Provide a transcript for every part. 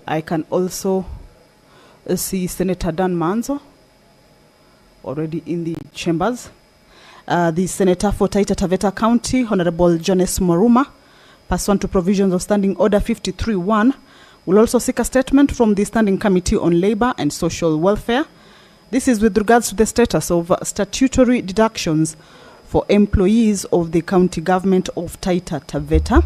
I can also see Senator Dan Manzo already in the chambers. The Senator for Taita Taveta County, Honorable Jones Moruma, pursuant to provisions of Standing Order 53.1, will also seek a statement from the Standing Committee on Labour and Social Welfare. This is with regards to the status of statutory deductions for employees of the county government of Taita Taveta.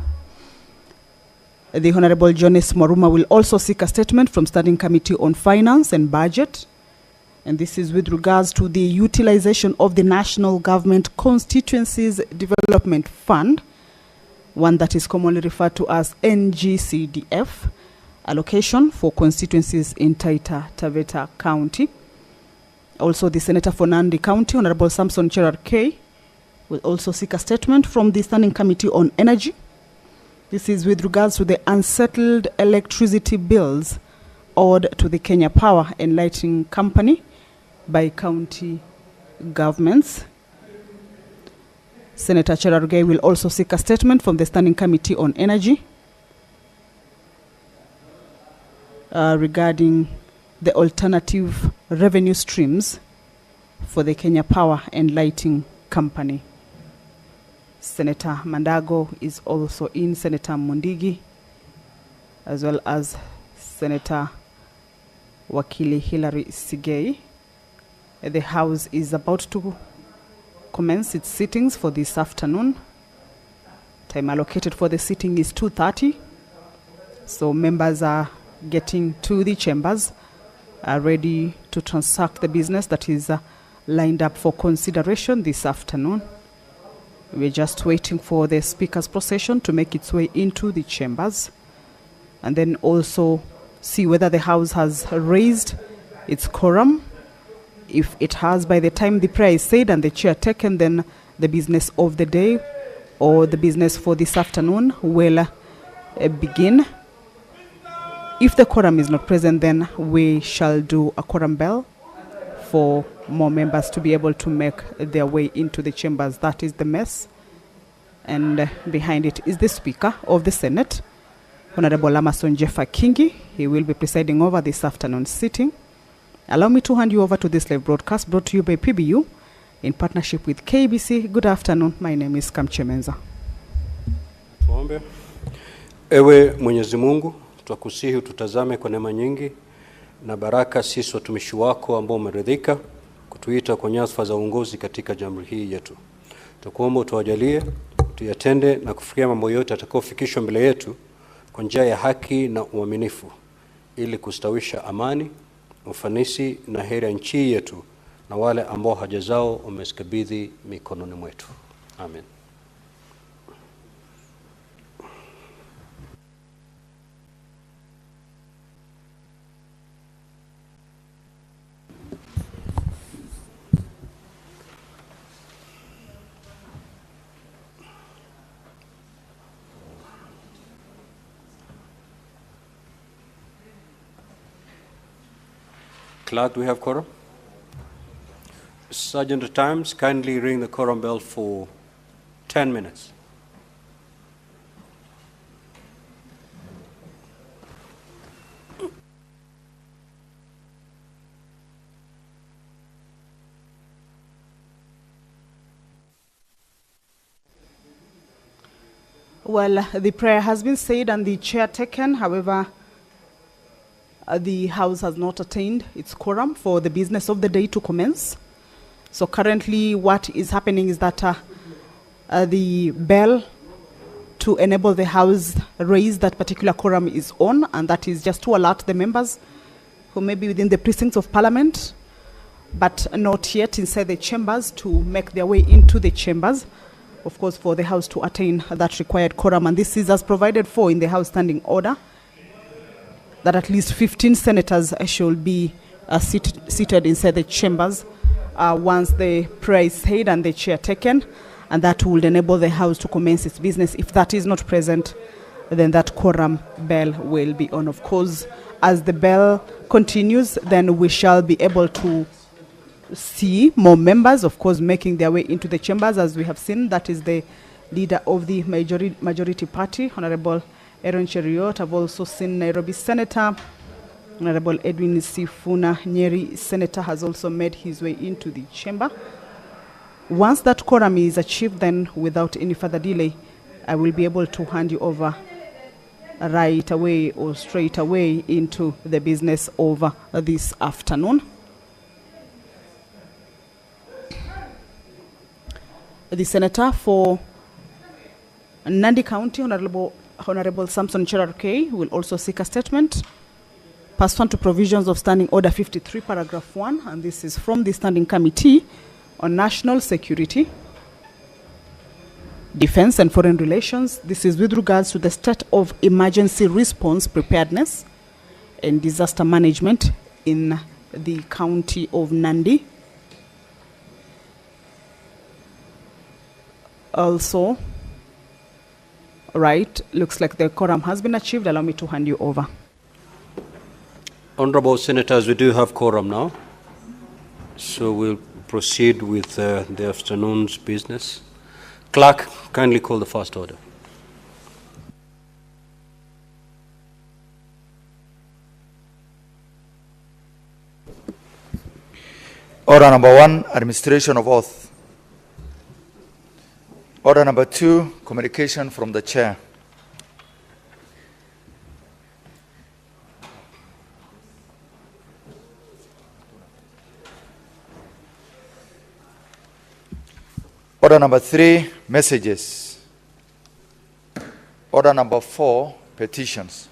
The Honorable Jones Moruma will also seek a statement from Standing Committee on Finance and Budget. And this is with regards to the utilization of the National Government Constituencies Development Fund, one that is commonly referred to as NGCDF, allocation for constituencies in Taita Taveta County. Also, the Senator for Nandi County, Honorable Samson Cherard K, will also seek a statement from the Standing Committee on Energy. This is with regards to the unsettled electricity bills owed to the Kenya Power and Lighting Company by county governments. Senator Cherard K will also seek a statement from the Standing Committee on Energy regarding the alternative revenue streams for the Kenya Power and Lighting Company. Senator Mandago is also in, Senator Mundigi, as well as Senator Wakili Hilary Sigei. The House is about to commence its sittings for this afternoon. Time allocated for the sitting is 2:30. So members are getting to the chambers, are ready to transact the business that is lined up for consideration this afternoon. We're just waiting for the Speaker's procession to make its way into the chambers, and then also see whether the House has raised its quorum. If it has, by the time the prayer is said and the chair taken, then the business of the day or the business for this afternoon will begin. If the quorum is not present, then we shall do a quorum bell for more members to be able to make their way into the chambers. That is the mess. And behind it is the Speaker of the Senate, Honorable Amason Jeffa Kingi. He will be presiding over this afternoon's sitting. Allow me to hand you over to this live broadcast brought to you by PBU in partnership with KBC. Good afternoon. My name is Kamche Menza. Tuombe. Ewe Mwenyezi Mungu, twakusihi tutazame kwa neema nyingi na baraka sisi watumishi wako ambao umeridhika kutuita kwa nyadhifa za uongozi katika jamhuri hii yetu. Tukuomba utuwajalie tuyatende na kufikia mambo yote yatakayofikishwa mbele yetu kwa njia ya haki na uaminifu, ili kustawisha amani, ufanisi na heri ya nchi yetu na wale ambao haja zao umezikabidhi mikononi mwetu. Amen. Clerk, do we have quorum? Sergeant at Times, kindly ring the quorum bell for 10 minutes. Well, the prayer has been said and the chair taken. However, the House has not attained its quorum for the business of the day to commence. So currently what is happening is that the bell to enable the House raise that particular quorum is on, and that is just to alert the members who may be within the precincts of Parliament but not yet inside the chambers to make their way into the chambers, of course, for the House to attain that required quorum. And this is as provided for in the House Standing Order, that at least 15 senators should be seated inside the chambers once the prayer is said and the chair taken, and that will enable the House to commence its business. If that is not present, then that quorum bell will be on. Of course, as the bell continues, then we shall be able to see more members, of course, making their way into the chambers. As we have seen, that is the leader of the majority party, Honorable Aaron Cheriot. I've also seen Nairobi Senator. Honorable Edwin Sifuna Nyeri, Senator, has also made his way into the chamber. Once that quorum is achieved, then without any further delay, I will be able to hand you over right away or straight away into the business of this afternoon. The Senator for Nandi County, Honorable Samson Cherarkei, will also seek a statement pursuant to provisions of Standing Order 53, Paragraph 1, and this is from the Standing Committee on National Security, Defense and Foreign Relations. This is with regards to the state of emergency response preparedness and disaster management in the county of Nandi. Also, right, looks like the quorum has been achieved. Allow me to hand you over. Honorable Senators, we do have quorum now, so we'll proceed with the afternoon's business. Clerk, kindly call the first order. Order number 1, administration of oath. Order number 2, communication from the chair. Order number 3, messages. Order number 4, petitions.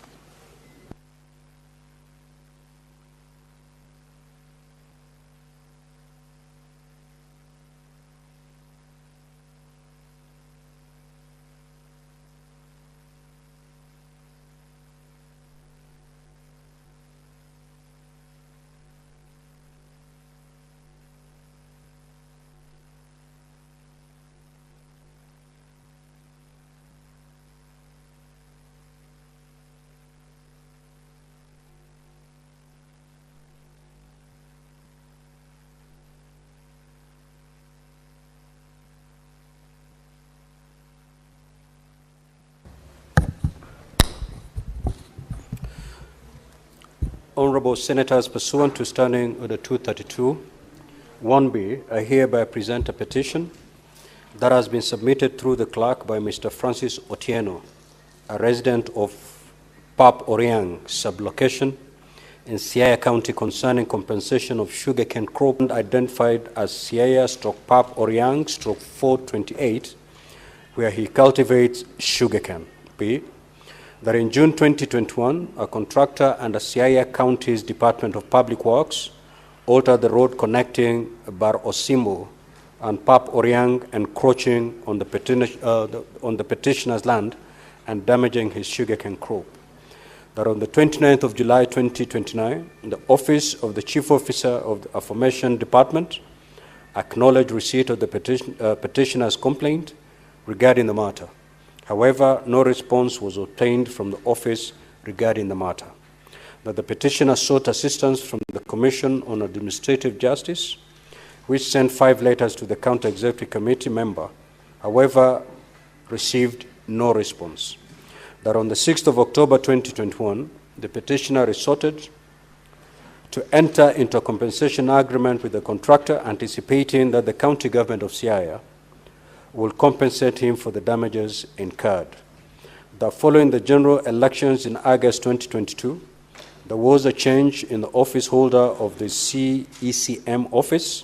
Honorable Senators, pursuant to Standing Order 232, 1B, I hereby present a petition that has been submitted through the clerk by Mr. Francis Otieno, a resident of Pap Oriang sublocation in Siaya County concerning compensation of sugarcane crop identified as Siaya/Pap Oriang/428, where he cultivates sugarcane. B, that in June 2021, a contractor under Siaya County's Department of Public Works altered the road connecting Bar Osimbo and Pap Oriang, encroaching on the petitioner's land and damaging his sugarcane crop. That on the 29th of July 2029, the Office of the Chief Officer of the aforementioned department acknowledged receipt of the petitioner's complaint regarding the matter. However, no response was obtained from the office regarding the matter. That the petitioner sought assistance from the Commission on Administrative Justice, which sent 5 letters to the County Executive Committee member, however, received no response. That on the 6th of October 2021, the petitioner resorted to enter into a compensation agreement with the contractor, anticipating that the county government of Siaya will compensate him for the damages incurred. That following the general elections in August 2022, there was a change in the office holder of the CECM office,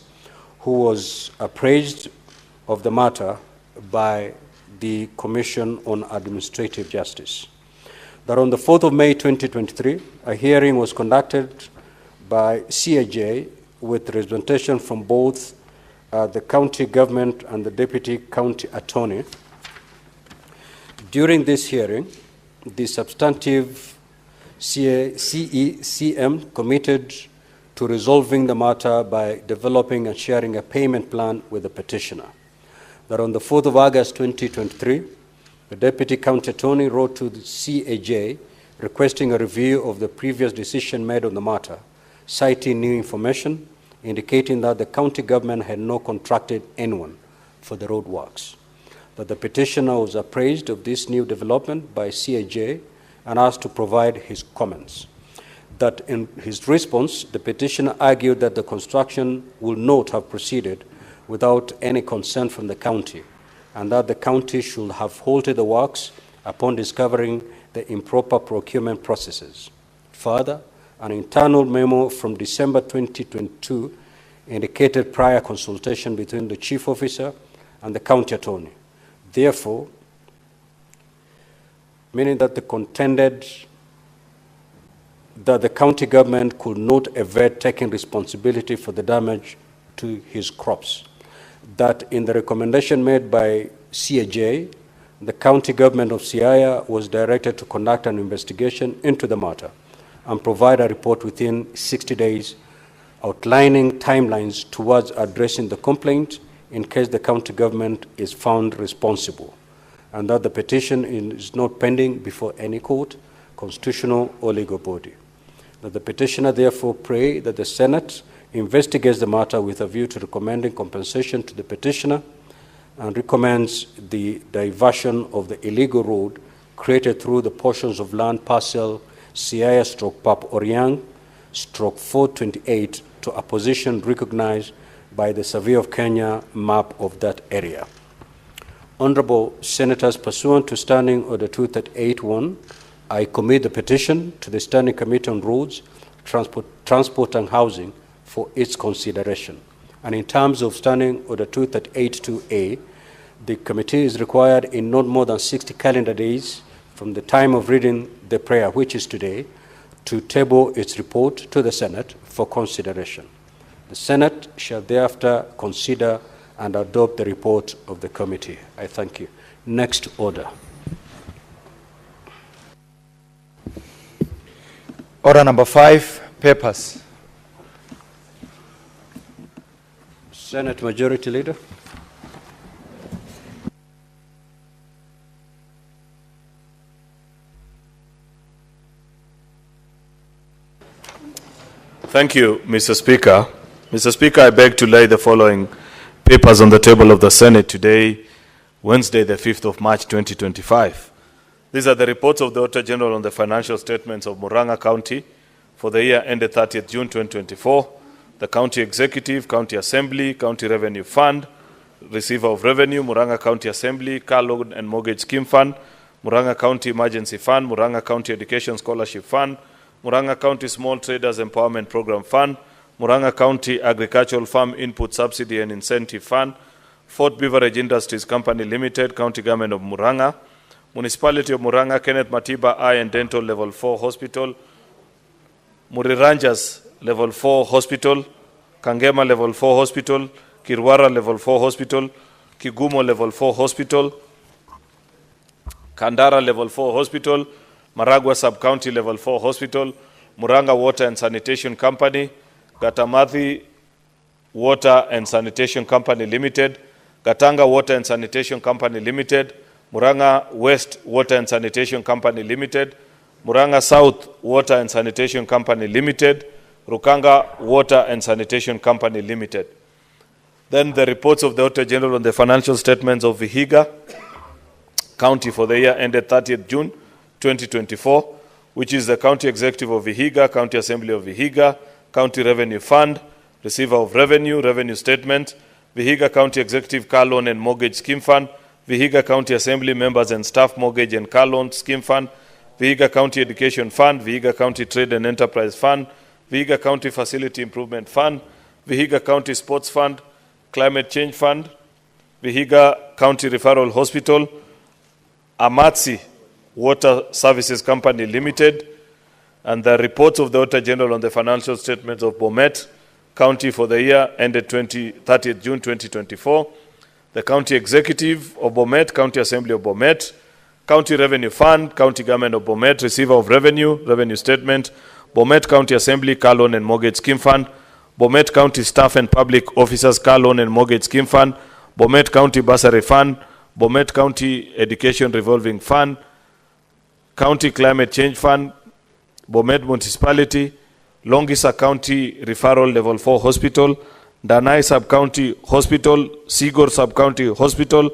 who was appraised of the matter by the Commission on Administrative Justice. That on the 4th of May 2023, a hearing was conducted by CAJ with representation from both the county government and the deputy county attorney. During this hearing, the substantive CECM committed to resolving the matter by developing and sharing a payment plan with the petitioner. That on the 4th of August 2023, the deputy county attorney wrote to the CAJ requesting a review of the previous decision made on the matter, citing new information indicating that the county government had not contracted anyone for the road works. That the petitioner was appraised of this new development by CAJ and asked to provide his comments. That in his response, the petitioner argued that the construction would not have proceeded without any consent from the county, and that the county should have halted the works upon discovering the improper procurement processes. Further, an internal memo from December 2022 indicated prior consultation between the chief officer and the county attorney. Therefore, meaning that the contended that the county government could not evade taking responsibility for the damage to his crops. That in the recommendation made by CAJ, the county government of Siaya was directed to conduct an investigation into the matter and provide a report within 60 days outlining timelines towards addressing the complaint in case the county government is found responsible, and that the petition is not pending before any court, constitutional or legal body. That the petitioner therefore pray that the Senate investigates the matter with a view to recommending compensation to the petitioner and recommends the diversion of the illegal road created through the portions of land parcel Siaya/Pap Oriang/428 to a position recognized by the Survey of Kenya map of that area. Honorable Senators, pursuant to Standing Order 2381, I commit the petition to the Standing Committee on Roads, Transport and Housing for its consideration. And in terms of Standing Order 2382A, the committee is required in not more than 60 calendar days from the time of reading the prayer, which is today, to table its report to the Senate for consideration. The Senate shall thereafter consider and adopt the report of the committee. I thank you. Next order. Order number 5, papers. Senate Majority Leader. Thank you, Mr. Speaker. Mr. Speaker, I beg to lay the following papers on the table of the Senate today, Wednesday, the 5th of March, 2025. These are the reports of the Auditor General on the financial statements of Murang'a County for the year ended 30th June 2024, the County Executive, County Assembly, County Revenue Fund, Receiver of Revenue, Murang'a County Assembly, Car Loan and Mortgage Scheme Fund, Murang'a County Emergency Fund, Murang'a County Education Scholarship Fund, Murang'a County Small Traders Empowerment Program Fund, Murang'a County Agricultural Farm Input Subsidy and Incentive Fund, Fort Beverage Industries Company Limited, County Government of Murang'a, Municipality of Murang'a, Kenneth Matiba Eye and Dental Level 4 Hospital, Muriranjas Level 4 Hospital, Kangema Level 4 Hospital, Kirwara Level 4 Hospital, Kigumo Level 4 Hospital, Kandara Level 4 Hospital, Maragua Sub-County Level 4 Hospital, Murang'a Water and Sanitation Company, Gatamathi Water and Sanitation Company Limited, Gatanga Water and Sanitation Company Limited, Murang'a West Water and Sanitation Company Limited, Murang'a South Water and Sanitation Company Limited, Rukanga Water and Sanitation Company Limited. Then the reports of the Auditor General on the financial statements of Vihiga County for the year ended 30th June 2024, which is the County Executive of Vihiga, County Assembly of Vihiga, County Revenue Fund, Receiver of Revenue, Revenue Statement, Vihiga County Executive Car Loan and Mortgage Scheme Fund, Vihiga County Assembly Members and Staff Mortgage and Car Loan Scheme Fund, Vihiga County Education Fund, Vihiga County Trade and Enterprise Fund, Vihiga County Facility Improvement Fund, Vihiga County Sports Fund, Climate Change Fund, Vihiga County Referral Hospital, Amatsi Water Services Company Limited, and the reports of the Auditor General on the financial statements of Bomet County for the year ended 30th June 2024, the County Executive of Bomet, County Assembly of Bomet, County Revenue Fund, County Government of Bomet, Receiver of Revenue, Revenue Statement, Bomet County Assembly, Car Loan and Mortgage Scheme Fund, Bomet County Staff and Public Officers Car Loan and Mortgage Scheme Fund, Bomet County Bursary Fund, Bomet County Education Revolving Fund, County Climate Change Fund, Bomet Municipality, Longisa County Referral Level 4 Hospital, Danai Sub-County Hospital, Sigor Sub-County Hospital,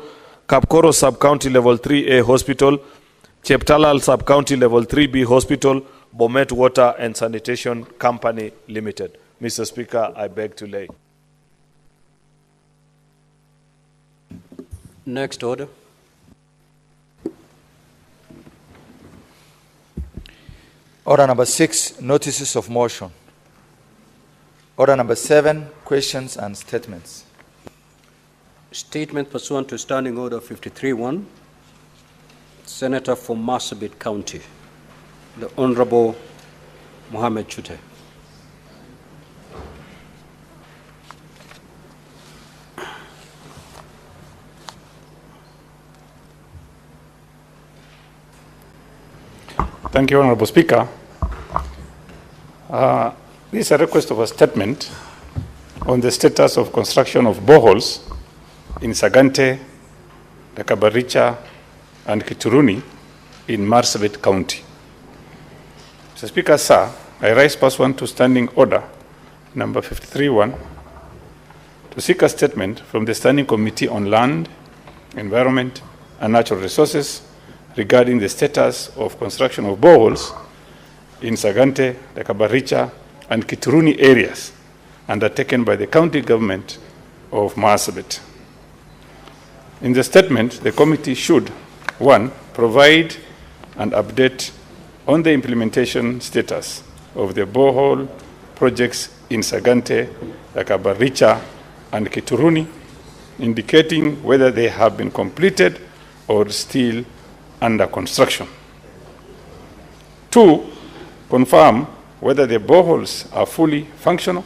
Kapkoro Sub-County Level 3A Hospital, Cheptalal Sub-County Level 3B Hospital, Bomet Water and Sanitation Company Limited. Mr. Speaker, I beg to lay. Next order. Order number 6, notices of motion. Order number 7, questions and statements. Statement pursuant to Standing Order 53-1. Senator for Marsabit County, the Honorable Mohammed Chute. Thank you, Honorable Speaker. This is a request of a statement on the status of construction of boreholes in Sagante, Dakabaricha, and Kituruni in Marsabit County. Mr. Speaker, sir, I rise pursuant to Standing Order number 53-1 to seek a statement from the Standing Committee on Land, Environment, and Natural Resources regarding the status of construction of boreholes in Sagante, Dakabaricha, and Kituruni areas undertaken by the county government of Marsabit. In the statement, the committee should, 1, provide an update on the implementation status of the borehole projects in Sagante, Dakabaricha, and Kituruni, indicating whether they have been completed or still under construction. 2, confirm whether the boreholes are fully functional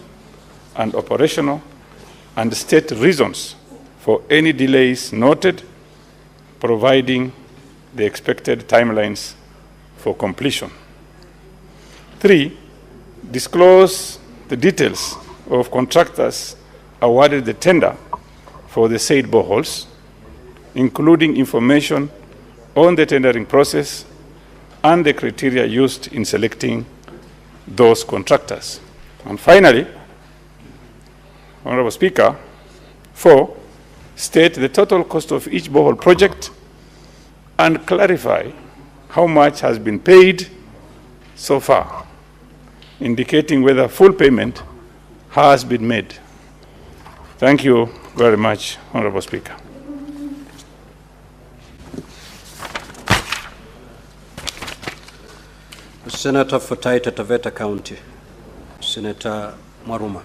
and operational, and state reasons for any delays noted, providing the expected timelines for completion. 3, disclose the details of contractors awarded the tender for the said boreholes, including information on the tendering process and the criteria used in selecting those contractors. And finally, Honorable Speaker, 4, state the total cost of each borehole project and clarify how much has been paid so far, indicating whether full payment has been made. Thank you very much, Honorable Speaker. The Senator for Taita Taveta County, Senator Maruma.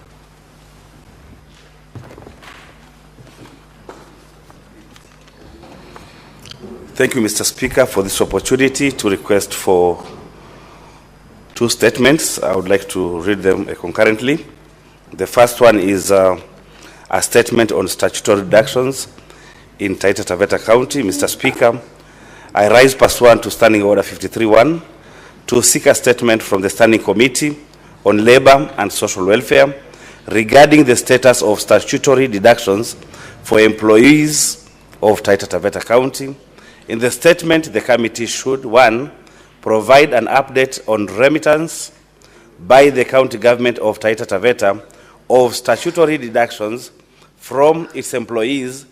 Thank you, Mr. Speaker, for this opportunity to request for 2 statements. I would like to read them concurrently. The first one is a statement on statutory reductions in Taita Taveta County. Mr. Speaker, I rise pursuant to Standing Order 53-1 to seek a statement from the Standing Committee on Labor and Social Welfare regarding the status of statutory deductions for employees of Taita Taveta County. In the statement, the committee should, 1, provide an update on remittance by the county government of Taita Taveta of statutory deductions from its employees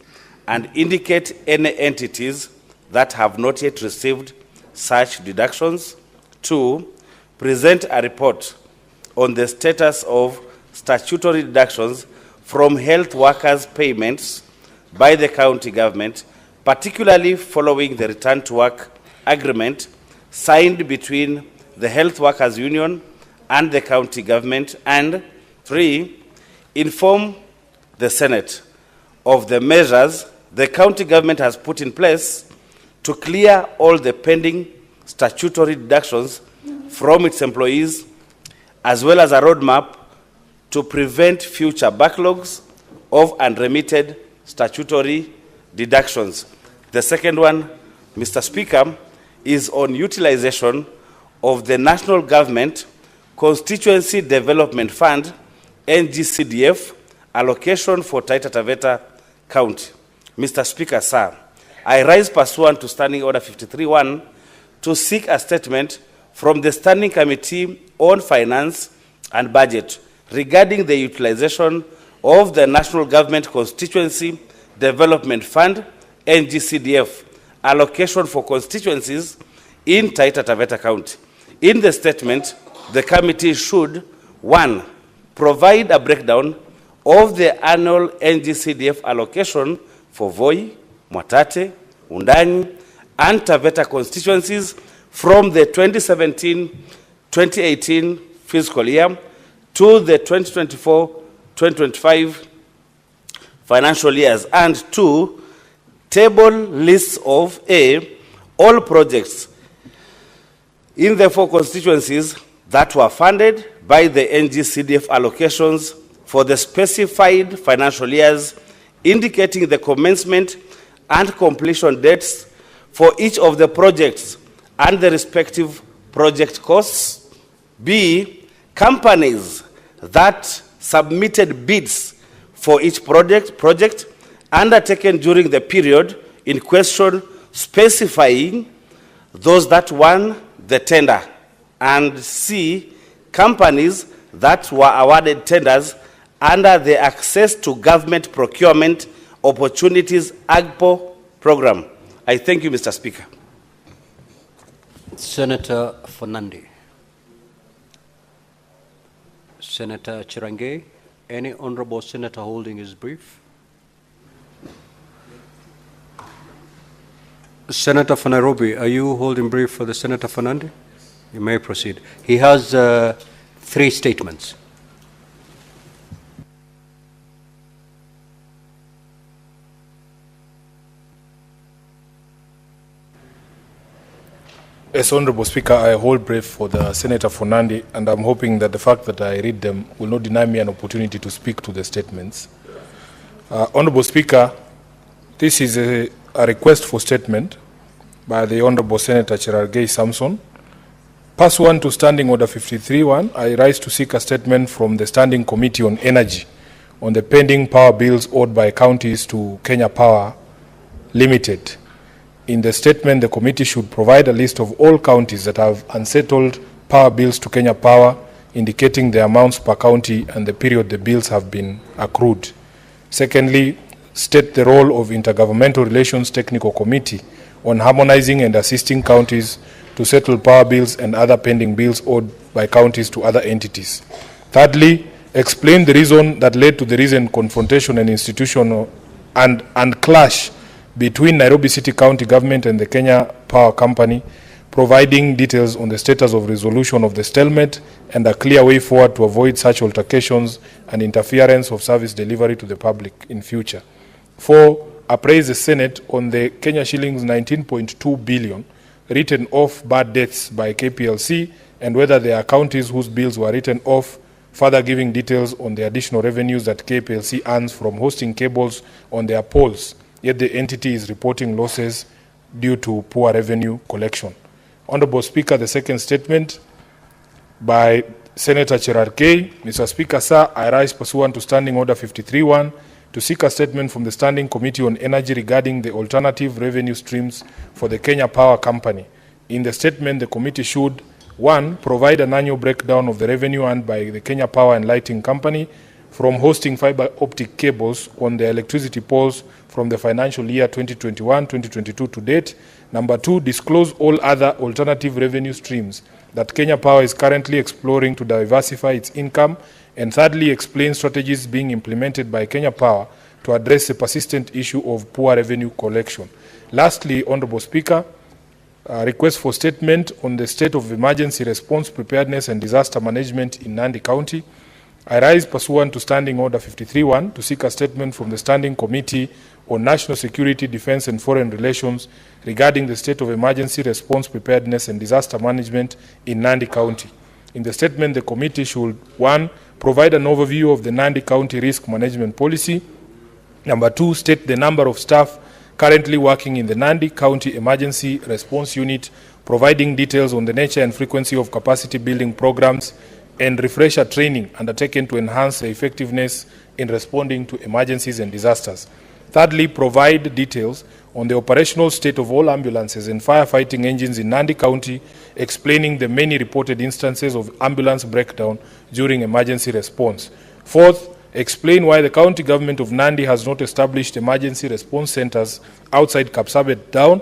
and indicate any entities that have not yet received such deductions. 2, present a report on the status of statutory deductions from health workers' payments by the county government, particularly following the return to work agreement signed between the Health Workers Union and the county government. And 3, inform the Senate of the measures the county government has put in place to clear all the pending statutory deductions from its employees, as well as a roadmap to prevent future backlogs of unremitted statutory deductions. The second one, Mr. Speaker, is on utilization of the National Government Constituency Development Fund, NGCDF, allocation for Taita Taveta County. Mr. Speaker, sir, I rise pursuant to Standing Order 53-1 to seek a statement from the Standing Committee on Finance and Budget regarding the utilization of the National Government Constituency Development Fund, NGCDF, allocation for constituencies in Taita Taveta County. In the statement, the committee should, 1, provide a breakdown of the annual NGCDF allocation for Voi, Mwatate, Undani, and Taveta constituencies from the 2017-2018 fiscal year to the 2024-2025 financial years, and 2, table lists of all projects in the 4 constituencies that were funded by the NGCDF allocations for the specified financial years, indicating the commencement and completion dates for each of the projects and the respective project costs. B, companies that submitted bids for each project undertaken during the period in question, specifying those that won the tender. And C, companies that were awarded tenders under the Access to Government Procurement Opportunities AGPO program. I thank you, Mr. Speaker. Senator Fernandi. Senator Chirange, any honorable senator holding his brief? Senator for Nairobi, are you holding brief for the Senator Fernandi? You may proceed. He has 3 statements. As Honorable Speaker, I hold brief for the Senator Fernandi, and I'm hoping that the fact that I read them will not deny me an opportunity to speak to the statements. Honorable Speaker, this is a request for statement by the Honorable Senator Cherargei Samson. Pursuant to Standing Order 53.1, I rise to seek a statement from the Standing Committee on Energy on the pending power bills owed by counties to Kenya Power Limited. In the statement, the committee should provide a list of all counties that have unsettled power bills to Kenya Power, indicating the amounts per county and the period the bills have been accrued. Secondly, state the role of Intergovernmental Relations Technical Committee on harmonizing and assisting counties to settle power bills and other pending bills owed by counties to other entities. Thirdly, explain the reason that led to the recent confrontation and institutional and clash between Nairobi City County Government and the Kenya Power Company, providing details on the status of resolution of the stalemate and a clear way forward to avoid such altercations and interference of service delivery to the public in future. 4, appraise the Senate on the Kenya shillings 19.2 billion written off bad debts by KPLC and whether there are counties whose bills were written off, further giving details on the additional revenues that KPLC earns from hosting cables on their poles, yet the entity is reporting losses due to poor revenue collection. Honorable Speaker, the second statement by Senator Cherargei. Mr. Speaker, sir, I rise pursuant to Standing Order 53.1 to seek a statement from the Standing Committee on Energy regarding the alternative revenue streams for the Kenya Power Company. In the statement, the committee should, 1, provide an annual breakdown of the revenue earned by the Kenya Power and Lighting Company from hosting fiber optic cables on the electricity poles from the financial year 2021-2022 to date. Number 2, disclose all other alternative revenue streams that Kenya Power is currently exploring to diversify its income. And thirdly, explain strategies being implemented by Kenya Power to address the persistent issue of poor revenue collection. Lastly, Honorable Speaker, request for statement on the state of emergency response, preparedness and disaster management in Nandi County. I rise pursuant to Standing Order 53.1 to seek a statement from the Standing Committee on National Security, Defense and Foreign Relations regarding the state of emergency response, preparedness and disaster management in Nandi County. In the statement, the committee should, 1, provide an overview of the Nandi County risk management policy. Number 2, state the number of staff currently working in the Nandi County Emergency Response Unit, providing details on the nature and frequency of capacity building programs and refresher training undertaken to enhance the effectiveness in responding to emergencies and disasters. Thirdly, provide details on the operational state of all ambulances and firefighting engines in Nandi County, explaining the many reported instances of ambulance breakdown during emergency response. Fourth, explain why the county government of Nandi has not established emergency response centers outside Kapsabet Town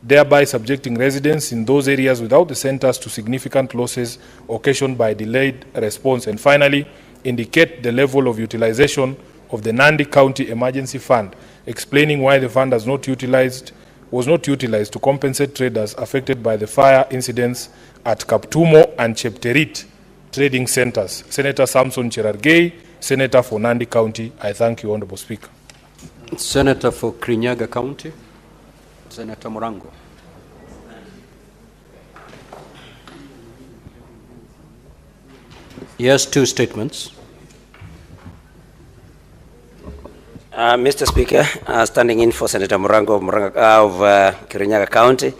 thereby subjecting residents in those areas without the centers to significant losses occasioned by delayed response. And finally, indicate the level of utilization of the Nandi County Emergency Fund, explaining why the fund was not utilized to compensate traders affected by the fire incidents at Kaptumo and Chepterit trading centers. Senator Samson Cherargei, Senator for Nandi County. I thank you, Honorable Speaker. Senator for Kirinyaga County, Senator Murango. Yes, two statements. Mr. Speaker, standing in for Senator Murango of Kirinyaga County,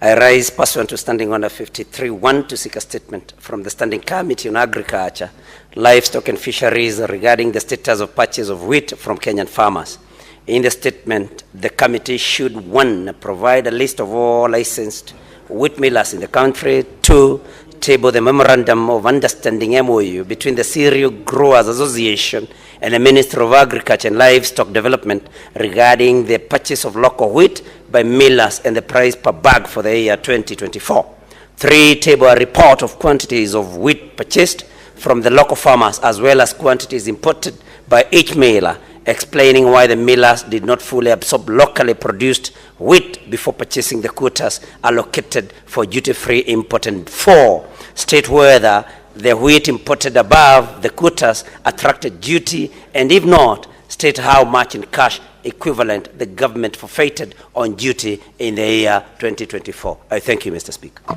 I rise pursuant to Standing Order 53-1 to seek a statement from the Standing Committee on Agriculture, Livestock and Fisheries regarding the status of purchase of wheat from Kenyan farmers. In the statement, the committee should 1. Provide a list of all licensed wheat millers in the country, 2. Table the Memorandum of Understanding MOU between the Cereal Growers Association and the Ministry of Agriculture and Livestock Development regarding the purchase of local wheat by millers and the price per bag for the year 2024. 3. Table a report of quantities of wheat purchased from the local farmers as well as quantities imported by each miller, explaining why the millers did not fully absorb locally produced wheat before purchasing the quotas allocated for duty-free import. And 4, state whether the wheat imported above the quotas attracted duty, and if not, state how much in cash equivalent the government forfeited on duty in the year 2024. I thank you, Mr. Speaker.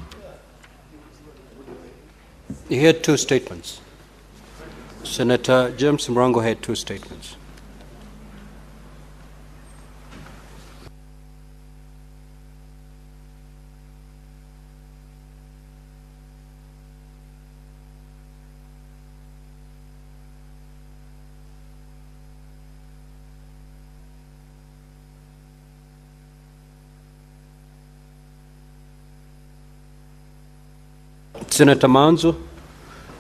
You had two statements. Senator James Murango had two statements. Senator Manzo.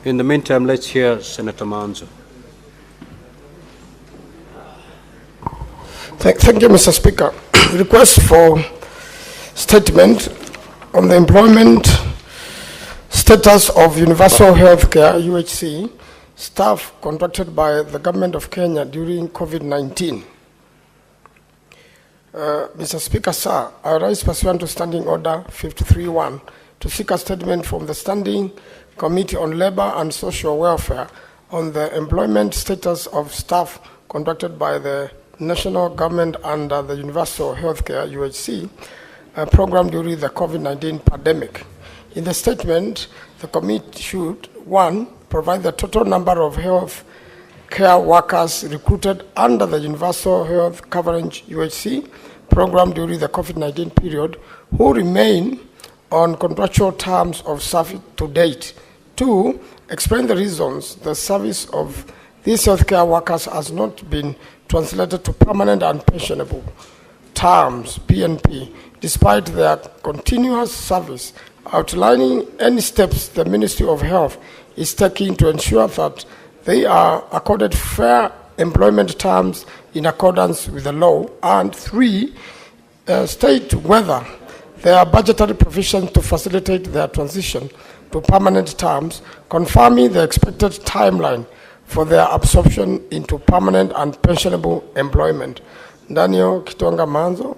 In the meantime, let's hear Senator Manzo. Thank you, Mr. Speaker. Request for statement on the employment status of Universal Healthcare, UHC, staff contracted by the Government of Kenya during COVID-19. Mr. Speaker, sir, I rise pursuant to Standing Order 53-1 to seek a statement from the Standing Committee on Labor and Social Welfare on the employment status of staff contracted by the national government under the Universal Healthcare UHC program during the COVID-19 pandemic. In the statement, the committee should 1. Provide the total number of health care workers recruited under the Universal Health Coverage UHC program during the COVID-19 period who remain on contractual terms of service to date. 2. Explain the reasons the service of these healthcare workers has not been translated to permanent and pensionable terms, PNP, despite their continuous service, outlining any steps the Ministry of Health is taking to ensure that they are accorded fair employment terms in accordance with the law. And 3. State whether there are budgetary provisions to facilitate their transition to permanent terms, confirming the expected timeline for their absorption into permanent and pensionable employment. Daniel Kitonga Manzo,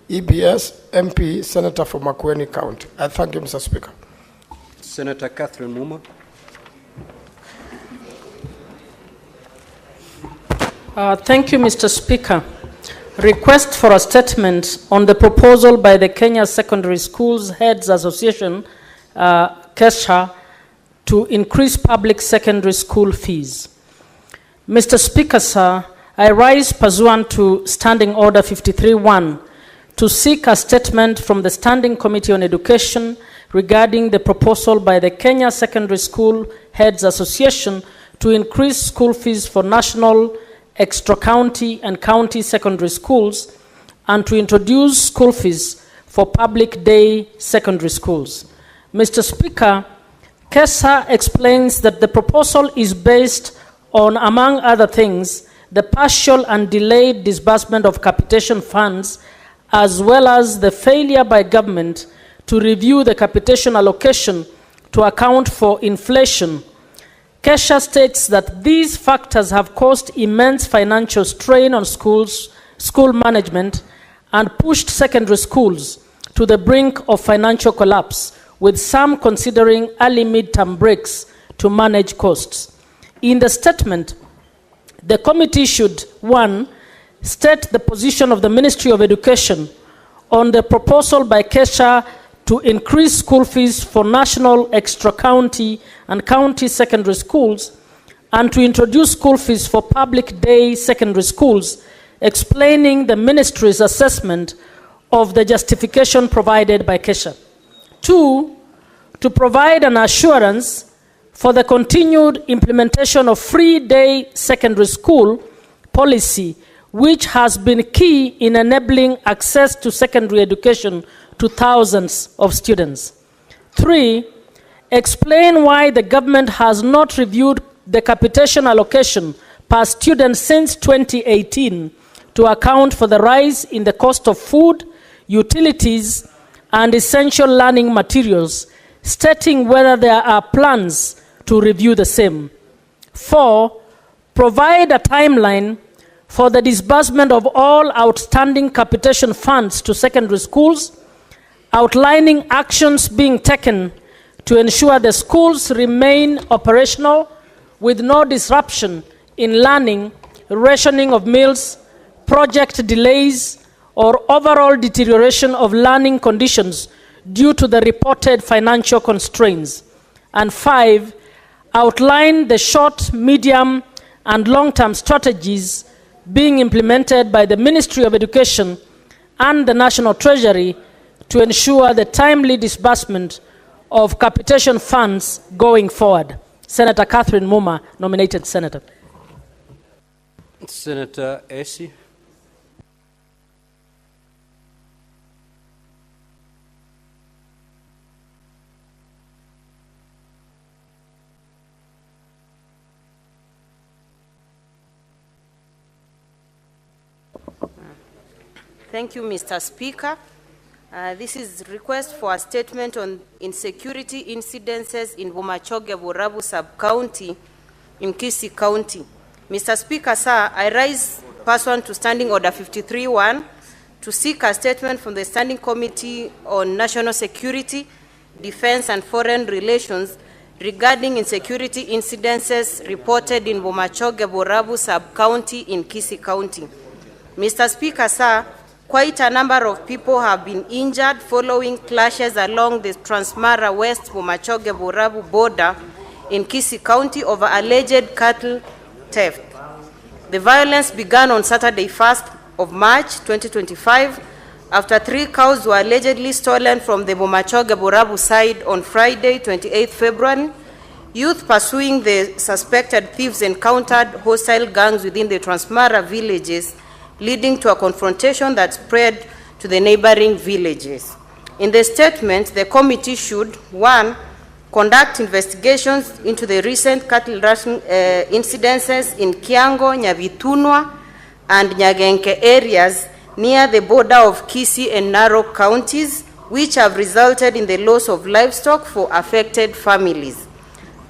EBS, MP, Senator for Makueni County. I thank you, Mr. Speaker. Senator Catherine Muma. Thank you, Mr. Speaker. Request for a statement on the proposal by the Kenya Secondary Schools Heads Association, KESHA, to increase public secondary school fees. Mr. Speaker, sir, I rise pursuant to Standing Order 53-1 to seek a statement from the Standing Committee on Education regarding the proposal by the Kenya Secondary School Heads Association to increase school fees for national, extra-county and county secondary schools and to introduce school fees for public day secondary schools. Mr. Speaker, KESA explains that the proposal is based on, among other things, the partial and delayed disbursement of capitation funds as well as the failure by government to review the capitation allocation to account for inflation. Kesha states that these factors have caused immense financial strain on school management and pushed secondary schools to the brink of financial collapse, with some considering early midterm breaks to manage costs. In the statement, the committee should, 1, state the position of the Ministry of Education on the proposal by Kesha to increase school fees for national, extra-county, and county secondary schools, and to introduce school fees for public day secondary schools, explaining the ministry's assessment of the justification provided by Kesha. 2, to provide an assurance for the continued implementation of free day secondary school policy, which has been key in enabling access to secondary education to thousands of students. 3, explain why the government has not reviewed the capitation allocation per student since 2018 to account for the rise in the cost of food, utilities, and essential learning materials, stating whether there are plans to review the same. 4, provide a timeline for the disbursement of all outstanding capitation funds to secondary schools, outlining actions being taken to ensure the schools remain operational with no disruption in learning, rationing of meals, project delays, or overall deterioration of learning conditions due to the reported financial constraints. And 5, outline the short, medium, and long-term strategies being implemented by the Ministry of Education and the National Treasury to ensure the timely disbursement of capitation funds going forward. Senator Catherine Muma, nominated senator. Senator Esi. Thank you, Mr. Speaker. This is request for a statement on insecurity incidences in Bomachoge-Borabu sub-county in Kisii County. Mr. Speaker, sir, I rise pursuant to Standing Order 53-1 to seek a statement from the Standing Committee on National Security, Defense and Foreign Relations regarding insecurity incidences reported in Bomachoge-Borabu sub-county in Kisii County. Mr. Speaker, sir, quite a number of people have been injured following clashes along the Transmara West Bomachoge-Borabu border in Kisii County over alleged cattle theft. The violence began on Saturday, 1st of March 2025, after 3 cows were allegedly stolen from the Bomachoge-Borabu side on Friday, 28th February. Youth pursuing the suspected thieves encountered hostile gangs within the Transmara villages, leading to a confrontation that spread to the neighboring villages. In the statement, the committee should, 1, conduct investigations into the recent cattle rushing incidences in Kiango, Nyabitunwa, and Nyagenke areas near the border of Kisii and Narok counties, which have resulted in the loss of livestock for affected families.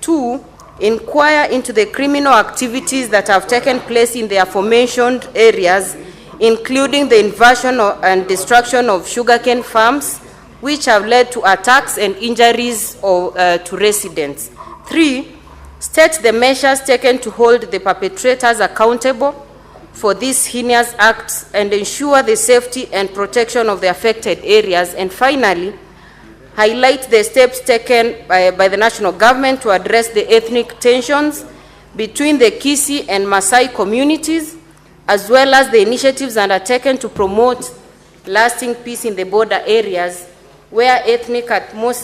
2, inquire into the criminal activities that have taken place in the aforementioned areas, including the invasion and destruction of sugarcane farms, which have led to attacks and injuries to residents. 3, state the measures taken to hold the perpetrators accountable for these heinous acts and ensure the safety and protection of the affected areas. And finally, highlight the steps taken by the national government to address the ethnic tensions between the Kisii and Maasai communities, as well as the initiatives undertaken to promote lasting peace in the border areas where ethnic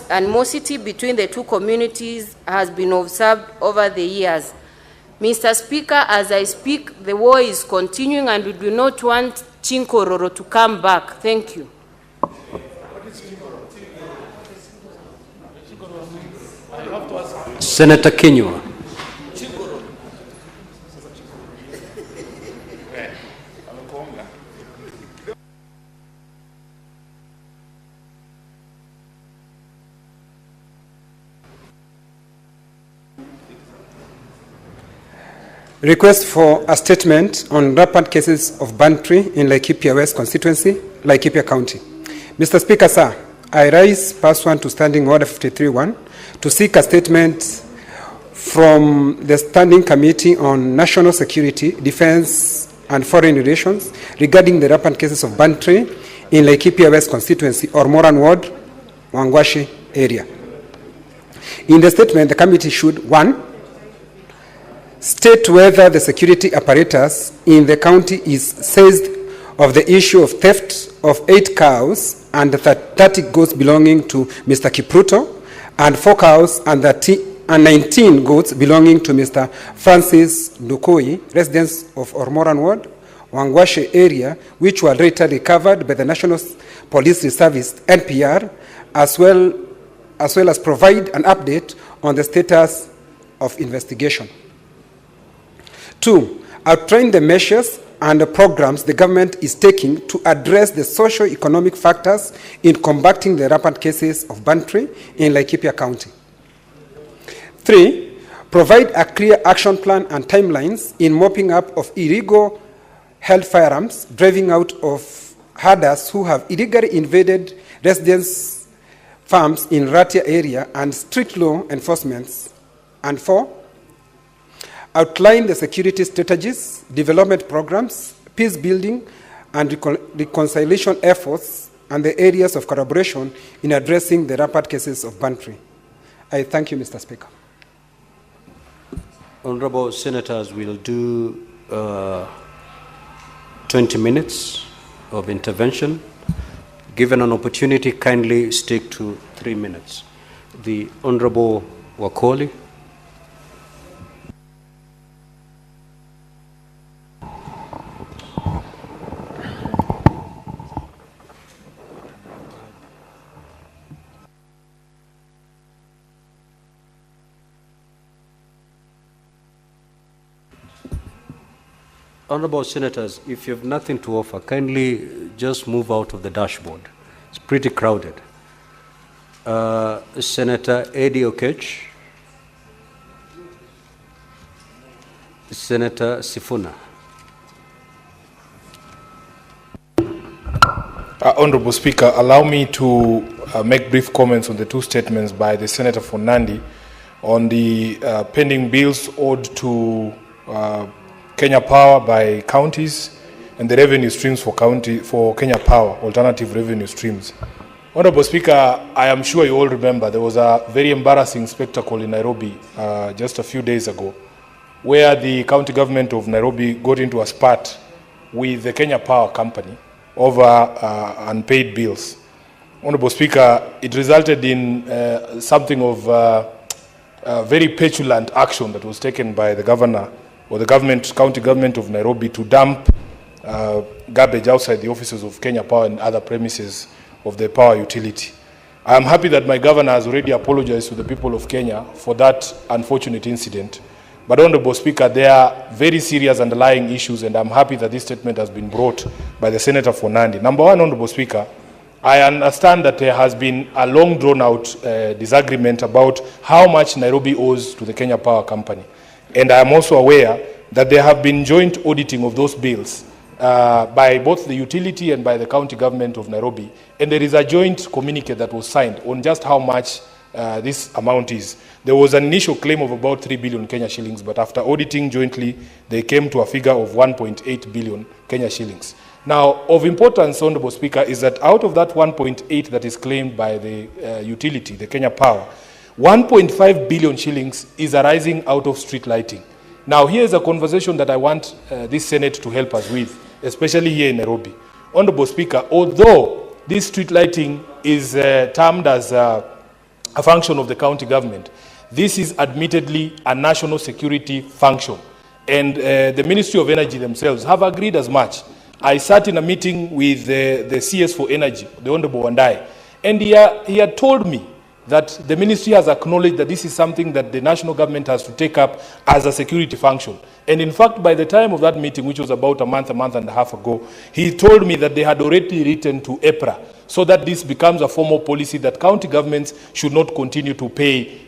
animosity between the two communities has been observed over the years. Mr. Speaker, as I speak, the war is continuing and we do not want Chinkororo to come back. Thank you. Senator Kinyua. Request for a statement on rampant cases of banditry in Laikipia West constituency, Laikipia County. Mr. Speaker, sir, I rise pursuant to Standing Order 53-1 to seek a statement from the Standing Committee on National Security, Defense and Foreign Relations regarding the rampant cases of banditry in Laikipia West constituency or Moran Ward, Wangwashi area. In the statement, the committee should, 1, state whether the security apparatus in the county is seized of the issue of theft of 8 cows and 30 goats belonging to Mr. Kipruto, and 4 cows and 19 goats belonging to Mr. Francis Ndukoi, residents of Ormoran Ward, Wangwashi area, which were later recovered by the National Police Service, NPR, as well as provide an update on the status of investigation. 2, outline the measures and the programs the government is taking to address the socio-economic factors in combating the rampant cases of banditry in Laikipia County. 3, provide a clear action plan and timelines in mopping up of illegal held firearms, driving out of herders who have illegally invaded residents' farms in Ratia area, and strict law enforcement. And 4, outline the security strategies, development programs, peace building, and reconciliation efforts, and the areas of collaboration in addressing the rampant cases of banditry. I thank you, Mr. Speaker. Honorable Senators will do 20 minutes of intervention. Given an opportunity, kindly stick to 3 minutes. The Honorable Wakoli. Honorable Senators, if you have nothing to offer, kindly just move out of the dashboard. It's pretty crowded. Senator Eddie Okech. Senator Sifuna. Honorable Speaker, allow me to make brief comments on the 2 statements by the Senator for Nandi on the pending bills owed to Kenya Power by counties and the revenue streams for Kenya Power, alternative revenue streams. Honorable Speaker, I am sure you all remember there was a very embarrassing spectacle in Nairobi just a few days ago, where the county government of Nairobi got into a spat with the Kenya Power company over unpaid bills. Honorable Speaker, it resulted in something of very petulant action that was taken by the governor or the county government of Nairobi to dump garbage outside the offices of Kenya Power and other premises of the power utility. I am happy that my governor has already apologized to the people of Kenya for that unfortunate incident. But Honorable Speaker, there are very serious underlying issues, and I'm happy that this statement has been brought by the Senator for Nandi. Number 1, Honorable Speaker, I understand that there has been a long drawn-out disagreement about how much Nairobi owes to the Kenya Power Company. And I am also aware that there have been joint auditing of those bills by both the utility and by the county government of Nairobi. And there is a joint communique that was signed on just how much this amount is. There was an initial claim of about 3 billion Kenya shillings, but after auditing jointly, they came to a figure of 1.8 billion Kenya shillings. Now, of importance, Honorable Speaker, is that out of that 1.8 that is claimed by the utility, the Kenya Power, 1.5 billion shillings is arising out of street lighting. Now, here's a conversation that I want this Senate to help us with, especially here in Nairobi. Honorable Speaker, although this street lighting is termed as a function of the county government, this is admittedly a national security function. And the Ministry of Energy themselves have agreed as much. I sat in a meeting with the CS for Energy, the Honorable Wandai, and he had told me that the ministry has acknowledged that this is something that the national government has to take up as a security function. And in fact, by the time of that meeting, which was about a month and a half ago, he told me that they had already written to EPRA so that this becomes a formal policy that county governments should not continue to pay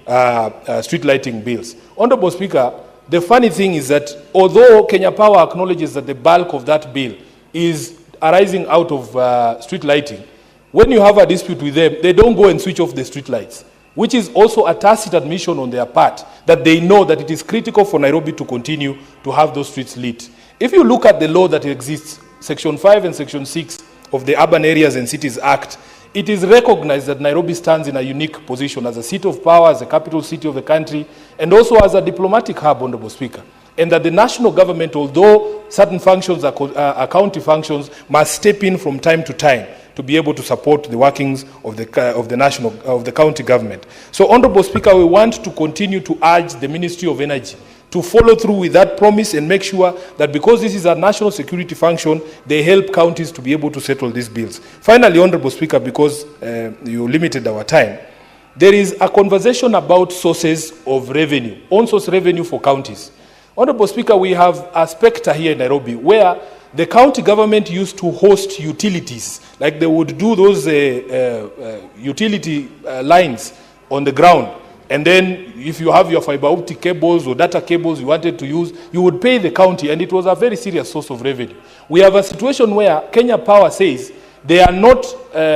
street lighting bills. Honorable Speaker, the funny thing is that although Kenya Power acknowledges that the bulk of that bill is arising out of street lighting, when you have a dispute with them, they don't go and switch off the street lights, which is also a tacit admission on their part that they know that it is critical for Nairobi to continue to have those streets lit. If you look at the law that exists, Section 5 and Section 6 of the Urban Areas and Cities Act, it is recognized that Nairobi stands in a unique position as a seat of power, as a capital city of the country, and also as a diplomatic hub, Honorable Speaker. And that the national government, although certain functions are county functions, must step in from time to time to be able to support the workings of the county government. So, Honorable Speaker, we want to continue to urge the Ministry of Energy to follow through with that promise and make sure that because this is a national security function, they help counties to be able to settle these bills. Finally, Honorable Speaker, because you limited our time, there is a conversation about sources of revenue, on-source revenue for counties. Honorable Speaker, we have a spectre here in Nairobi where the county government used to host utilities, like they would do those utility lines on the ground. And then if you have your fiber optic cables or data cables you wanted to use, you would pay the county, and it was a very serious source of revenue. We have a situation where Kenya Power says they are not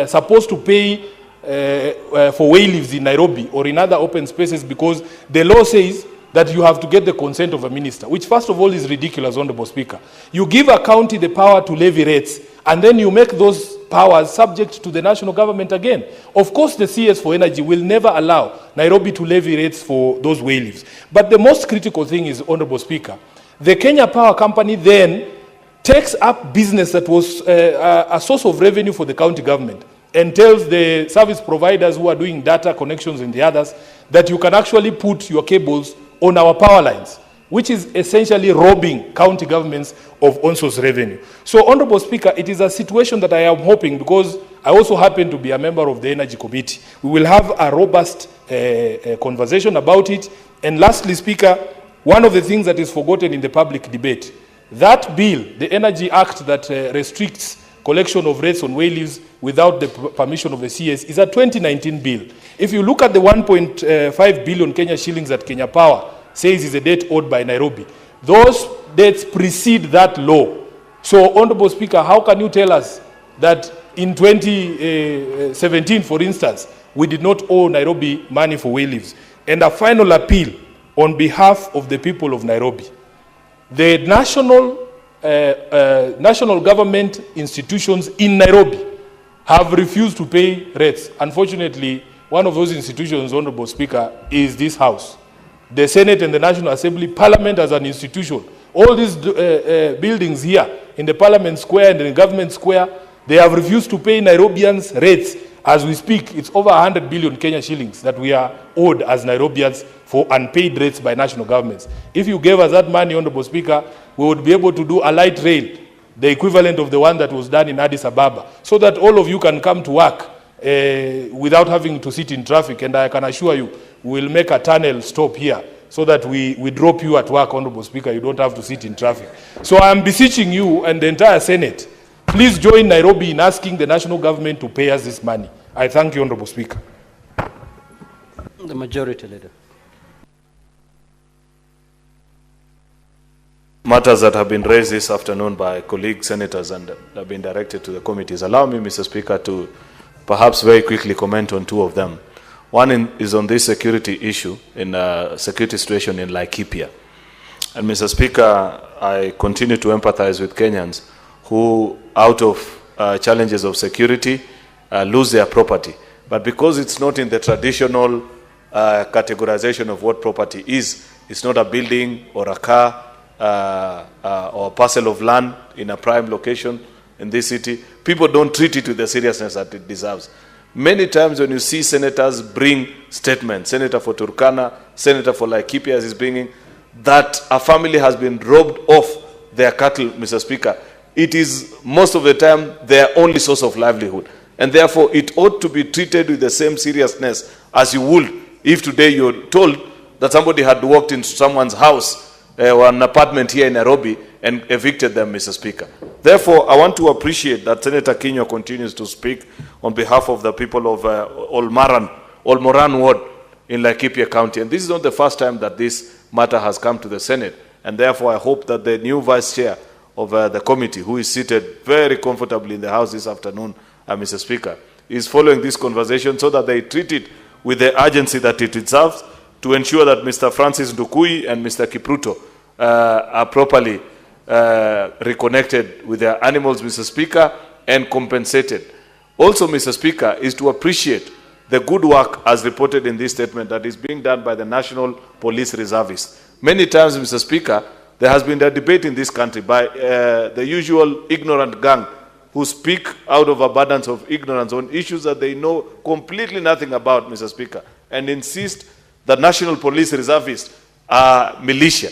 supposed to pay for way leaves in Nairobi or in other open spaces because the law says that you have to get the consent of a minister, which first of all is ridiculous, Honorable Speaker. You give a county the power to levy rates, and then you make those powers subject to the national government again. Of course, the CS for Energy will never allow Nairobi to levy rates for those way leaves. But the most critical thing is, Honorable Speaker, the Kenya Power Company then takes up business that was a source of revenue for the county government and tells the service providers who are doing data connections and the others that you can actually put your cables on our power lines, which is essentially robbing county governments of on-source revenue. So, Honorable Speaker, it is a situation that I am hoping, because I also happen to be a member of the Energy Committee, we will have a robust conversation about it. And lastly, Speaker, one of the things that is forgotten in the public debate, that bill, the Energy Act that restricts collection of rates on way leaves without the permission of the CS, is a 2019 bill. If you look at the 1.5 billion Kenya shillings that Kenya Power says is a debt owed by Nairobi, those debts precede that law. So, Honorable Speaker, how can you tell us that in 2017, for instance, we did not owe Nairobi money for way leaves? And a final appeal on behalf of the people of Nairobi. The national government institutions in Nairobi have refused to pay rates. Unfortunately, one of those institutions, Honorable Speaker, is this House. The Senate and the National Assembly, Parliament as an institution, all these buildings here in the Parliament Square and in the Government Square, they have refused to pay Nairobians rates. As we speak, it's over 100 billion Kenya shillings that we are owed as Nairobians for unpaid rates by national governments. If you gave us that money, Honorable Speaker, we would be able to do a light rail, the equivalent of the one that was done in Addis Ababa, so that all of you can come to work without having to sit in traffic. And I can assure you, we will make a tunnel stop here so that we drop you at work, Honorable Speaker. You don't have to sit in traffic. So I am beseeching you and the entire Senate, please join Nairobi in asking the national government to pay us this money. I thank you, Honorable Speaker. The Majority Leader. Matters that have been raised this afternoon by colleague senators and have been directed to the committees. Allow me, Mr. Speaker, to perhaps very quickly comment on two of them. One is on this security issue, in security situation in Laikipia. And Mr. Speaker, I continue to empathize with Kenyans who, out of challenges of security, lose their property. But because it's not in the traditional categorization of what property is, it's not a building or a car or a parcel of land in a prime location in this city, people don't treat it with the seriousness that it deserves. Many times when you see senators bring statements, Senator for Turkana, Senator for Laikipia is bringing, that a family has been robbed of their cattle, Mr. Speaker, it is most of the time their only source of livelihood. And therefore, it ought to be treated with the same seriousness as you would if today you're told that somebody had walked into someone's house or an apartment here in Nairobi and evicted them, Mr. Speaker. Therefore, I want to appreciate that Senator Kinyo continues to speak on behalf of the people of Olmoran Ward in Laikipia County. And this is not the first time that this matter has come to the Senate. And therefore, I hope that the new vice chair of the committee, who is seated very comfortably in the House this afternoon, Mr. Speaker, is following this conversation so that they treat it with the urgency that it deserves to ensure that Mr. Francis Ndukui and Mr. Kipruto are properly reconnected with their animals, Mr. Speaker, and compensated. Also, Mr. Speaker, is to appreciate the good work as reported in this statement that is being done by the National Police Reservists. Many times, Mr. Speaker, there has been a debate in this country by the usual ignorant gang who speak out of abundance of ignorance on issues that they know completely nothing about, Mr. Speaker, and insist that National Police Reservists are militia.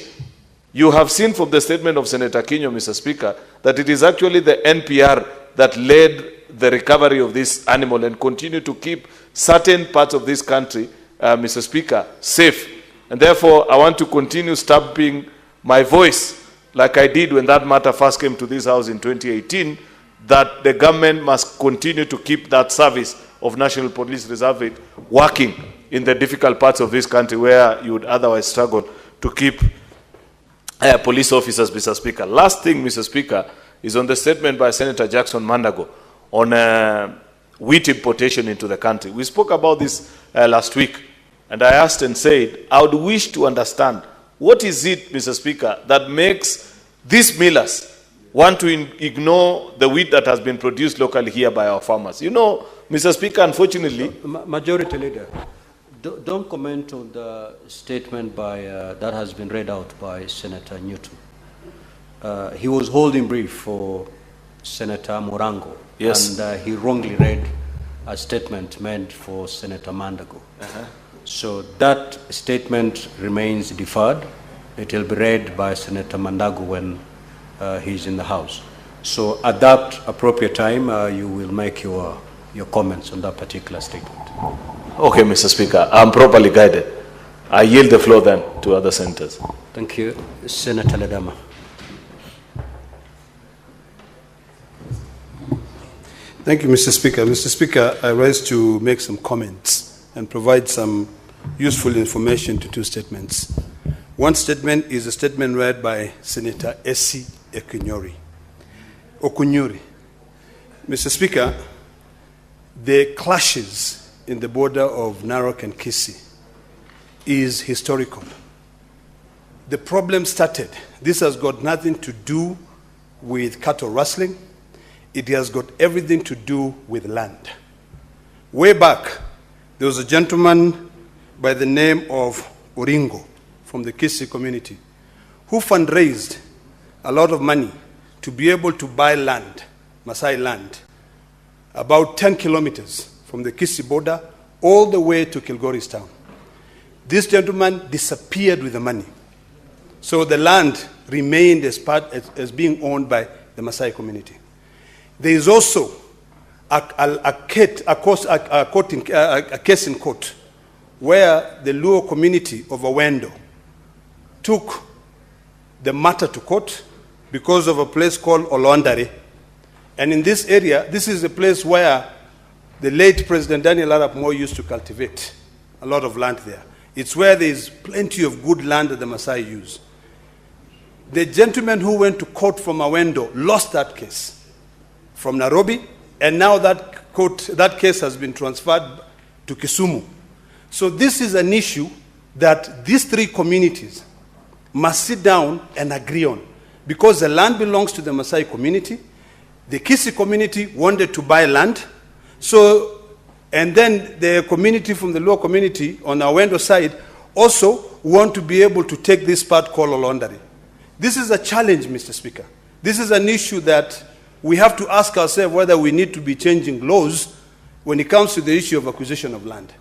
You have seen from the statement of Senator Kinyo, Mr. Speaker, that it is actually the NPR that led the recovery of this animal and continue to keep certain parts of this country, Mr. Speaker, safe. And therefore, I want to continue stamping my voice, like I did when that matter first came to this House in 2018, that the government must continue to keep that service of National Police Reserve working in the difficult parts of this country where you would otherwise struggle to keep police officers, Mr. Speaker. Last thing, Mr. Speaker, is on the statement by Senator Jackson Mandago on wheat importation into the country. We spoke about this last week, and I asked and said, I would wish to understand what is it, Mr. Speaker, that makes these millers want to ignore the wheat that has been produced locally here by our farmers. You know, Mr. Speaker, unfortunately... Majority Leader, don't comment on the statement by, that has been read out by Senator Newton. He was holding brief for Senator Morango. Yes. And he wrongly read a statement meant for Senator Mandago. So that statement remains deferred. It will be read by Senator Mandago when he's in the House. So at that appropriate time, you will make your comments on that particular statement. Okay, Mr. Speaker, I'm properly guided. I yield the floor then to other senators. Thank you. Senator Ledama. Thank you, Mr. Speaker. Mr. Speaker, I rise to make some comments and provide some useful information to two statements. One statement is a statement read by Senator Essie Okunyori. Mr. Speaker, the clashes in the border of Narok and Kisii is historical. The problem started. This has got nothing to do with cattle rustling. It has got everything to do with land. Way back, there was a gentleman by the name of Odinga from the Kisii community who fundraised a lot of money to be able to buy land, Maasai land, about 10 kilometers from the Kisii border all the way to Kilgoris town. This gentleman disappeared with the money. So the land remained as being owned by the Maasai community. There is also a case in court where the Luo community of Awendo took the matter to court because of a place called Olondare. And in this area, this is a place where the late President Daniel Arap Moi used to cultivate a lot of land there. It's where there is plenty of good land that the Maasai use. The gentleman who went to court from Awendo lost that case from Nairobi, and now that case has been transferred to Kisumu. So this is an issue that these three communities must sit down and agree on, because the land belongs to the Maasai community. The Kisii community wanted to buy land, and then the community from the Luo community on our Awendo side also want to be able to take this part called Olondari. This is a challenge, Mr. Speaker. This is an issue that we have to ask ourselves whether we need to be changing laws when it comes to the issue of acquisition of land.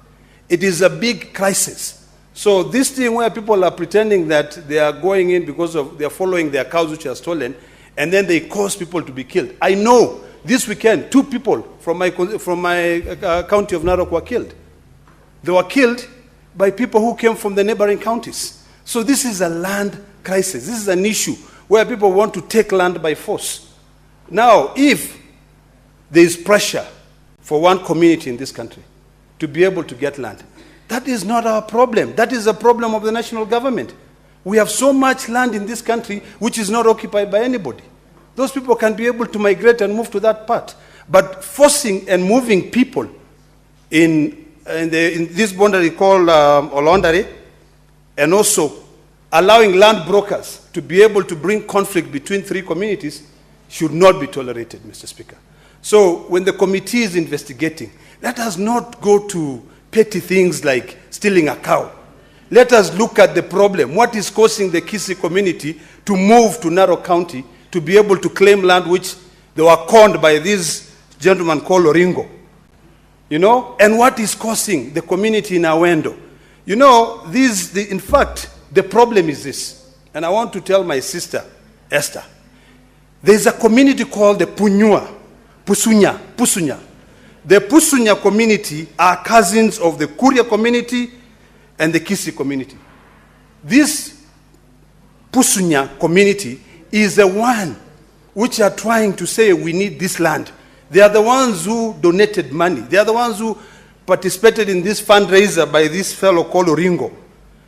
It is a big crisis. So this thing where people are pretending that they are going in because they are following their cows which are stolen, and then they cause people to be killed. I know this weekend 2 people from my county of Narok were killed. They were killed by people who came from the neighboring counties. So this is a land crisis. This is an issue where people want to take land by force. Now, if there is pressure for one community in this country to be able to get land, that is not our problem. That is a problem of the national government. We have so much land in this country which is not occupied by anybody. Those people can be able to migrate and move to that part. But forcing and moving people in this boundary called Olondare, and also allowing land brokers to be able to bring conflict between three communities should not be tolerated, Mr. Speaker. So when the committee is investigating, let us not go to petty things like stealing a cow. Let us look at the problem. What is causing the Kisii community to move to Narok County to be able to claim land which they were conned by this gentleman called Oringo? You know, and what is causing the community in Awendo? You know, in fact, the problem is this, and I want to tell my sister, Esther. There's a community called the Pusunya. The Pusunya community are cousins of the Kuria community and the Kisii community. This Pusunya community is the one which are trying to say we need this land. They are the ones who donated money. They are the ones who participated in this fundraiser by this fellow called Oringo.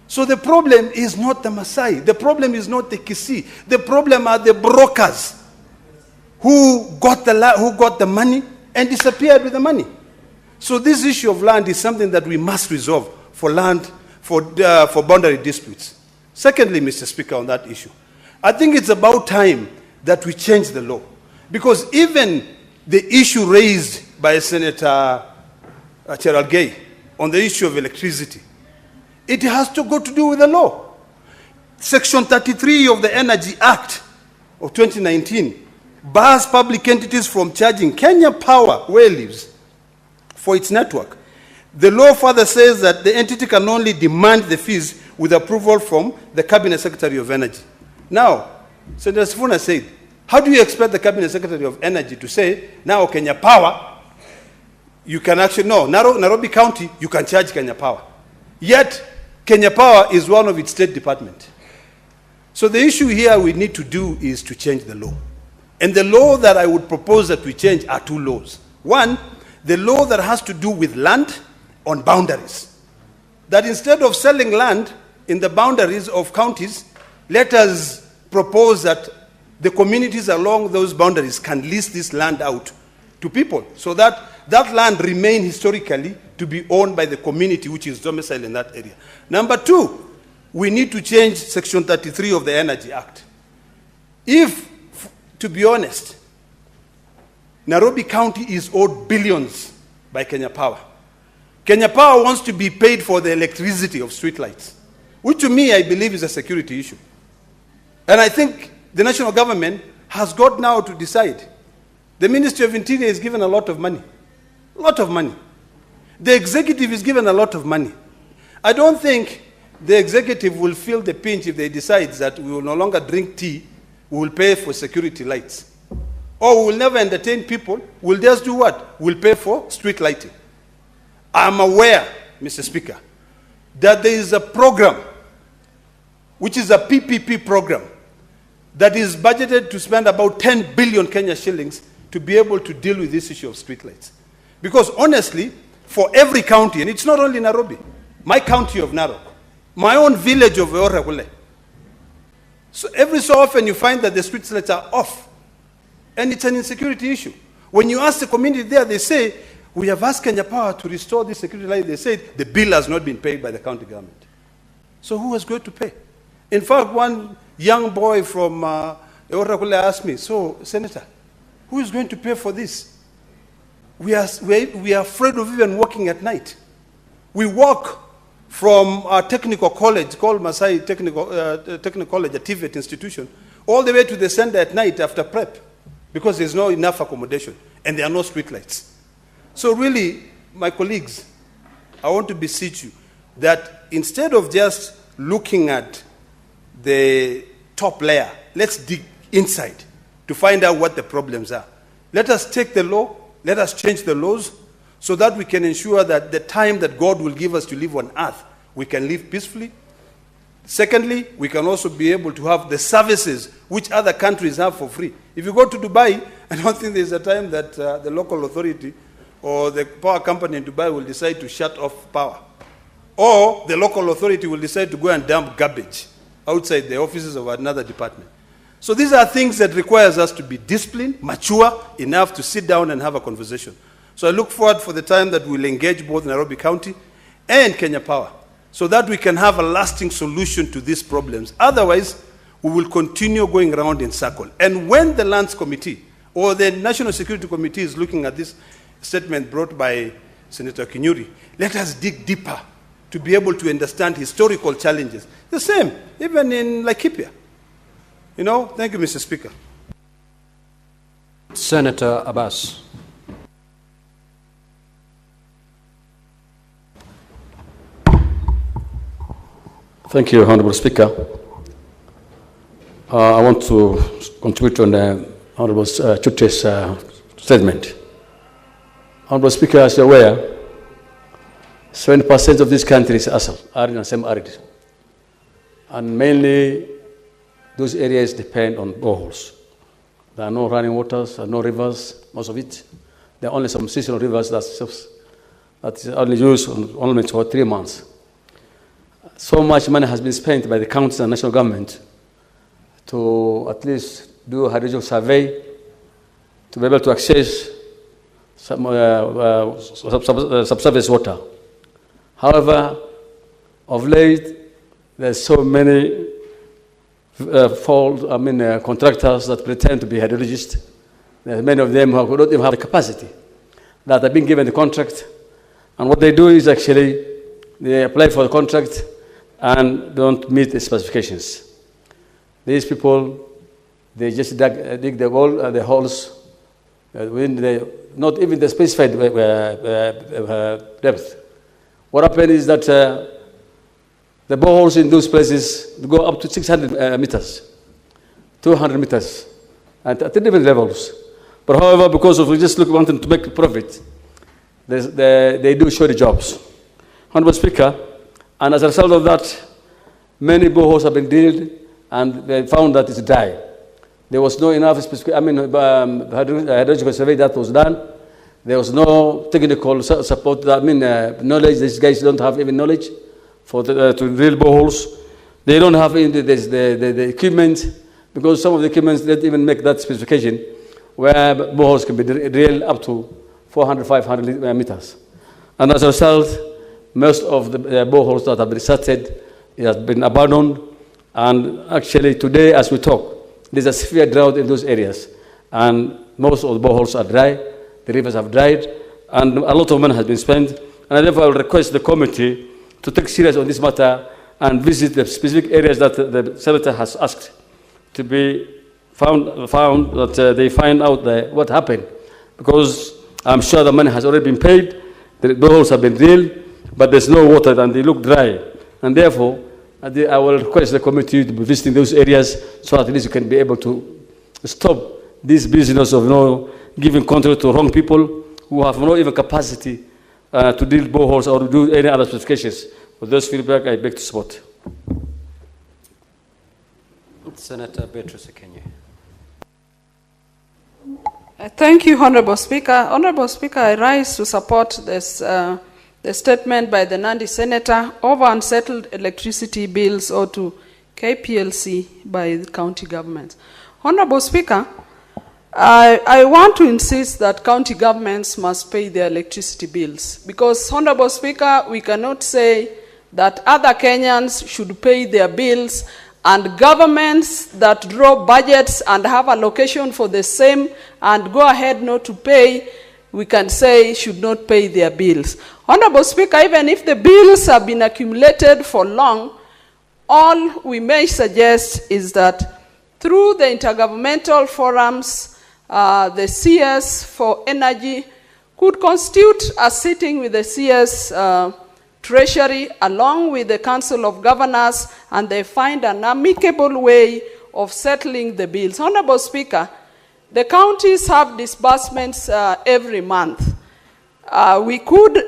So the problem is not the Maasai. The problem is not the Kisii. The problem are the brokers who got the money and disappeared with the money. So this issue of land is something that we must resolve for boundary disputes. Secondly, Mr. Speaker, on that issue, I think it's about time that we change the law. Because even the issue raised by Senator Cherargei on the issue of electricity, it has to go to do with the law. Section 33 of the Energy Act of 2019 bars public entities from charging Kenya Power, where it lives, for its network. The law further says that the entity can only demand the fees with approval from the Cabinet Secretary of Energy. Now, Senator Sifuna said, how do you expect the Cabinet Secretary of Energy to say, now Kenya Power, you can actually, no, Nairobi County, you can charge Kenya Power. Yet, Kenya Power is one of its state department. So the issue here we need to do is to change the law. And the law that I would propose that we change are two laws. One, the law that has to do with land on boundaries. That instead of selling land in the boundaries of counties, let us propose that the communities along those boundaries can lease this land out to people so that that land remain historically to be owned by the community which is domiciled in that area. Number two, we need to change Section 33 of the Energy Act. If, to be honest, Nairobi County is owed billions by Kenya Power. Kenya Power wants to be paid for the electricity of streetlights, which to me I believe is a security issue. And I think the national government has got now to decide. The Ministry of Interior is given a lot of money. A lot of money. The executive is given a lot of money. I don't think the executive will feel the pinch if they decide that we will no longer drink tea, we will pay for security lights. Or we will never entertain people, we'll just do what? We'll pay for street lighting. I'm aware, Mr. Speaker, that there is a program, which is a PPP program, that is budgeted to spend about 10 billion Kenya shillings to be able to deal with this issue of streetlights. Because honestly, for every county, and it's not only Nairobi, my county of Narok, my own village of Eorakule, so every so often you find that the streetlights are off, and it's an insecurity issue. When you ask the community there, they say, we have asked Kenya Power to restore this security light. They said the bill has not been paid by the county government. So who is going to pay? In fact, one young boy from Eorakule asked me, so, Senator, who is going to pay for this? We are afraid of even walking at night. We walk from our technical college called Masai Technical College, a TVET institution, all the way to the center at night after prep because there's not enough accommodation and there are no street lights. So really, my colleagues, I want to beseech you that instead of just looking at the top layer, let's dig inside to find out what the problems are. Let us take the law, let us change the laws so that we can ensure that the time that God will give us to live on earth, we can live peacefully. Secondly, we can also be able to have the services which other countries have for free. If you go to Dubai, I don't think there's a time that the local authority or the power company in Dubai will decide to shut off power. Or the local authority will decide to go and dump garbage outside the offices of another department. So these are things that requires us to be disciplined, mature enough to sit down and have a conversation. So I look forward for the time that we'll engage both Nairobi County and Kenya Power so that we can have a lasting solution to these problems. Otherwise, we will continue going around in circle. And when the Lands Committee or the National Security Committee is looking at this statement brought by Senator Kinyuri, let us dig deeper to be able to understand historical challenges. The same, even in Laikipia. You know, thank you, Mr. Speaker. Senator Abbas. Thank you, Honorable Speaker. I want to contribute on the Honorable Chute's statement. Honorable Speaker, as you're aware, 70% of this country is arid and semi-arid. And mainly, those areas depend on boreholes. There are no running waters, there are no rivers, most of it. There are only some seasonal rivers that is only used only for 3 months. So much money has been spent by the counties and national government to at least do a hydrological survey to be able to access some subsurface water. However, of late, there's so many contractors that pretend to be hydrologists. There are many of them who don't even have the capacity that have been given the contract. And what they do is actually they apply for the contract and don't meet the specifications. These people, they just dig the holes within not even the specified depth. What happened is that the boreholes in those places go up to 600 meters, 200 meters, at different levels. But however, because of just wanting to make profit, they do shoddy jobs. Honorable Speaker, and as a result of that, many boreholes have been drilled and they found that it's dry. There was no enough hydrological survey that was done. There was no technical support, knowledge. These guys don't have even knowledge to drill boreholes. They don't have the equipment, because some of the equipment didn't even make that specification where boreholes can be drilled up to 400, 500 meters. And as a result, most of the boreholes that have been started has been abandoned. And actually today, as we talk, there's a severe drought in those areas. And most of the boreholes are dry, the rivers have dried, and a lot of money has been spent. And therefore, I will request the committee to take serious on this matter and visit the specific areas that the senator has asked to be found that they find out what happened. Because I'm sure the money has already been paid, the boreholes have been drilled, but there's no water and they look dry. And therefore, I will request the committee to be visiting those areas so at least you can be able to stop this business of giving contract to wrong people who have no even capacity to drill boreholes or do any other specifications. With those feedback, I beg to support. Senator Beatrice Akenye. Thank you, Honorable Speaker. Honorable Speaker, I rise to support this the statement by the Nandi Senator over unsettled electricity bills owed to KPLC by the county governments. Honorable Speaker, I want to insist that county governments must pay their electricity bills, because, Honorable Speaker, we cannot say that other Kenyans should pay their bills and governments that draw budgets and have allocation for the same and go ahead not to pay, we can say should not pay their bills. Honorable Speaker, even if the bills have been accumulated for long, all we may suggest is that through the intergovernmental forums, the CS for energy could constitute a sitting with the CS Treasury along with the Council of Governors, and they find an amicable way of settling the bills. Honorable Speaker, the counties have disbursements every month. They could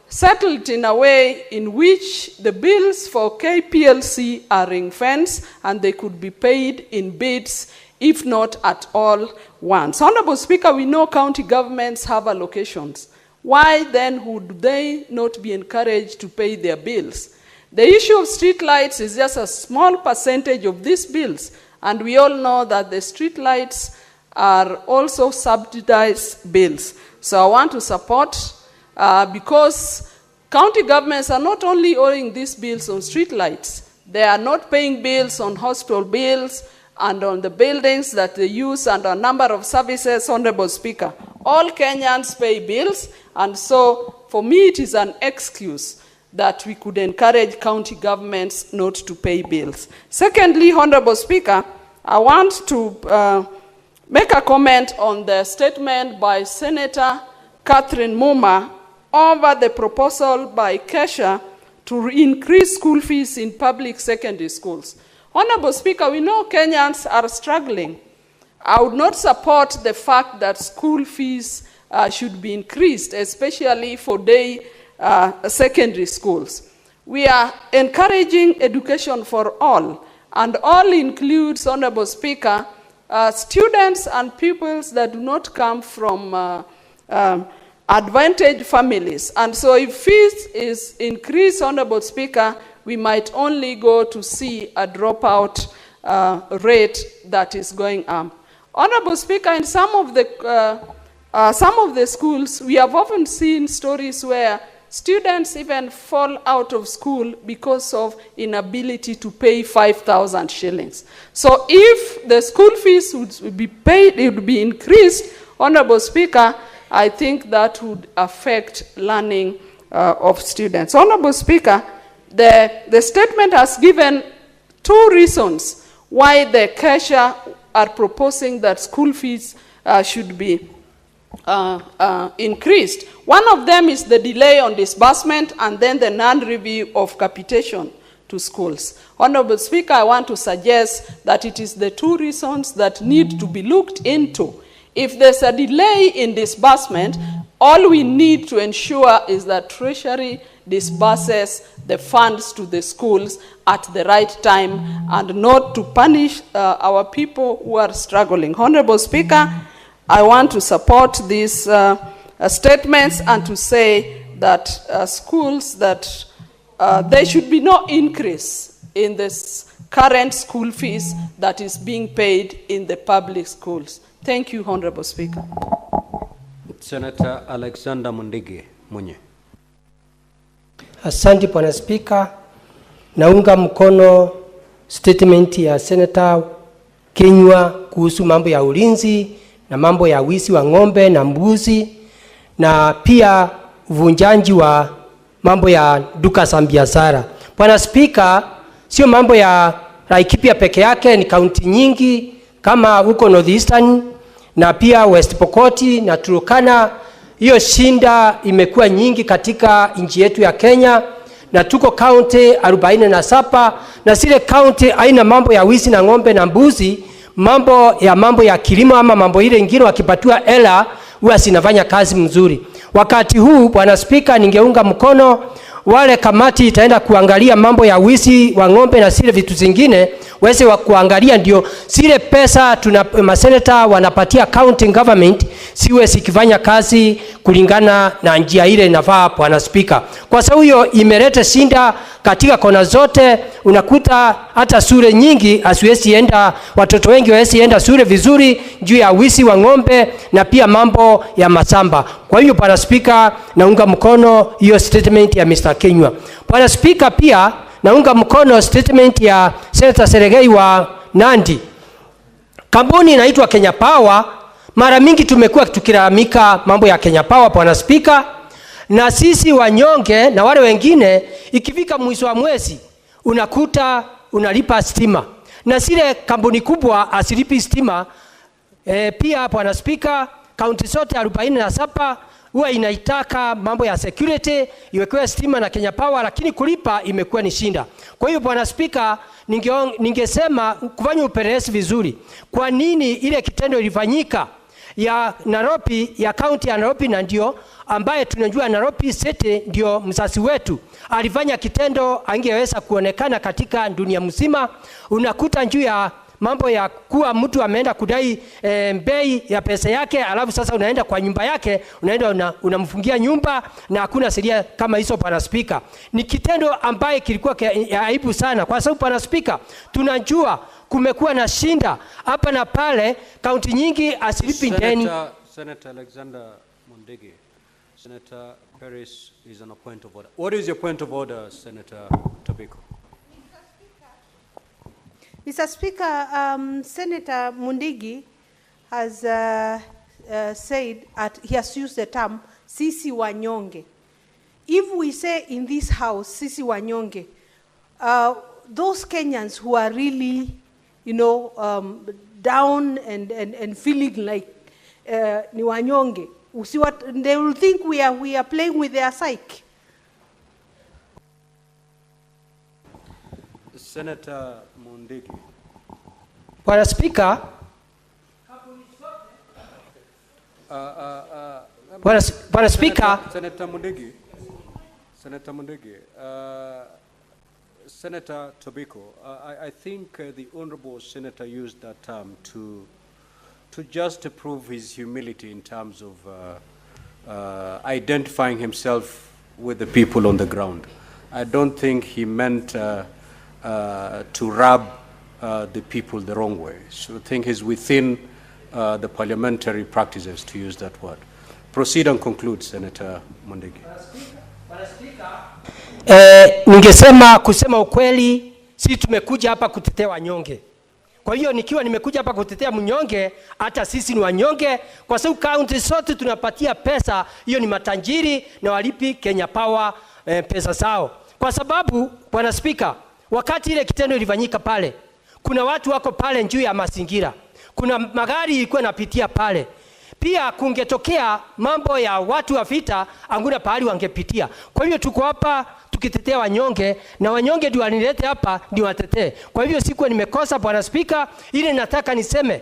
settle it in a way in which the bills for KPLC are ring-fenced and they could be paid in bits, if not at all once. Honorable Speaker, we know county governments have allocations. Why then would they not be encouraged to pay their bills? The issue of street lights is just a small percentage of these bills, and we all know that the street lights are also subsidized bills. So I want to support, because county governments are not only owing these bills on street lights, they are not paying bills on hospital bills and on the buildings that they use and a number of services, Honorable Speaker. All Kenyans pay bills, and so for me it is an excuse that we could encourage county governments not to pay bills. Secondly, Honorable Speaker, I want to make a comment on the statement by Senator Catherine Muma over the proposal by Kesha to increase school fees in public secondary schools. Honorable Speaker, we know Kenyans are struggling. I would not support the fact that school fees should be increased, especially for day secondary schools. We are encouraging education for all, and all includes, Honorable Speaker, students and pupils that do not come from advantaged families. And so if fees is increased, Honorable Speaker, we might only go to see a dropout rate that is going up. Honorable Speaker, in some of the schools, we have often seen stories where students even fall out of school because of inability to pay 5,000 shillings. So if the school fees would be paid, it would be increased, Honorable Speaker, I think that would affect learning of students. Honorable Speaker, the statement has given two reasons why the Kesha are proposing that school fees should be increased. One of them is the delay on disbursement and then the non-review of capitation to schools. Honorable Speaker, I want to suggest that it is the two reasons that need to be looked into. If there's a delay in disbursement, all we need to ensure is that Treasury disburses the funds to the schools at the right time and not to punish our people who are struggling. Honorable Speaker, I want to support these statements and to say that schools, that there should be no increase in this current school fees that is being paid in the public schools. Thank you, Honorable Speaker. Senator Alexander Mundige Munye. Asante Bwana Spika, naunga mkono statement ya Senator Kinyua kuhusu mambo ya ulinzi na mambo ya wizi wa ng'ombe na mbuzi na pia uvunjanji wa mambo ya duka za biashara. Bwana Spika, sio mambo ya Laikipia peke yake, ni kaunti nyingi kama huko Northeastern na pia West Pokot na Turkana. Hiyo shinda imekuwa nyingi katika nchi yetu ya Kenya, na tuko county 47 na zile county haina mambo ya wizi na ng'ombe na mbuzi. Mambo ya kilimo ama mambo ile ingine wakipatiwa hela huwa sinafanya kazi mzuri. Wakati huu Bwana Spika, ningeunga mkono wale kamati itaenda kuangalia mambo ya wizi wa ng'ombe na zile vitu zingine, wese wa kuangalia ndio zile pesa maseneta wanapatia county government siwe sikifanya kazi kulingana na njia ile inafaa. Bwana Spika, kwa sababu hiyo imeleta shinda katika kona zote. Unakuta hata shule nyingi asiwezi enda, watoto wengi hawezi enda shule vizuri juu ya wizi wa ng'ombe na pia mambo ya masamba. Kwa hiyo Bwana Spika, naunga mkono hiyo statement ya Mr. Kinyua. Bwana Spika, pia naunga mkono statement ya Senator Serengei wa Nandi. Kampuni inaitwa Kenya Power. Mara mingi tumekuwa tukilalamika mambo ya Kenya Power, Bwana Spika, na sisi wanyonge na wale wengine ikifika mwisho wa mwezi unakuta unalipa stima na zile kampuni kubwa asilipi stima. Pia Bwana Spika, kaunti zote 47 huwa inaitaka mambo ya security iwekewe stima na Kenya Power, lakini kulipa imekuwa ni shinda. Kwa hiyo Bwana Spika, ningesema kufanya upelelezi vizuri. Kwa nini ile kitendo ilifanyika ya Nairobi, ya county ya Nairobi, na ndio ambaye tunajua Nairobi City ndio msasi wetu, alifanya kitendo angeweza kuonekana katika dunia mzima. Unakuta njuu ya mambo ya kuwa mtu ameenda kudai bei ya pesa yake, alafu sasa unaenda kwa nyumba yake, unaenda unamfungia nyumba na hakuna sheria kama hizo, Bwana Spika. Ni kitendo ambaye kilikuwa aibu sana, kwa sababu Bwana Spika, tunajua kumekuwa na shinda hapa na pale, kaunti nyingi asilipi deni. Senator Alexander Mundigi, Senator Paris is on a point of order. What is your point of order, Senator Tobiko? Mr. Speaker, Senator Mundigi has said, he has used the term sisi wanyonge. If we say in this house sisi wanyonge, those Kenyans who are really, down and feeling like ni wanyonge, they will think we are playing with their psyche. Senator Mundigi. Bwana Spika, Bwana Spika, Senator Mundigi, Senator Tobiko, I think the Honorable Senator used that term to just prove his humility in terms of identifying himself with the people on the ground. I don't think he meant to rub the people the wrong way. So I think he's within the parliamentary practices to use that word. Proceed and conclude, Senator Mundigi. Ningesema kusema ukweli, sisi tumekuja hapa kutetea wanyonge. Kwa hiyo nikiwa nimekuja hapa kutetea mnyonge, hata sisi ni wanyonge, kwa sababu kaunti zote tunapatia pesa, hiyo ni matajiri na walipi Kenya Power pesa zao. Kwa sababu, Bwana Spika, wakati ile kitendo ilifanyika pale, kuna watu wako pale juu ya mazingira, kuna magari ilikuwa napitia pale. Pia kungetokea mambo ya watu wa vita, anguna pahali wangepitia. Kwa hivyo tuko hapa tukitetea wanyonge, na wanyonge ndio wanilete hapa ndio watetee. Kwa hivyo sikuwa nimekosa, Bwana Spika. Ile nataka niseme,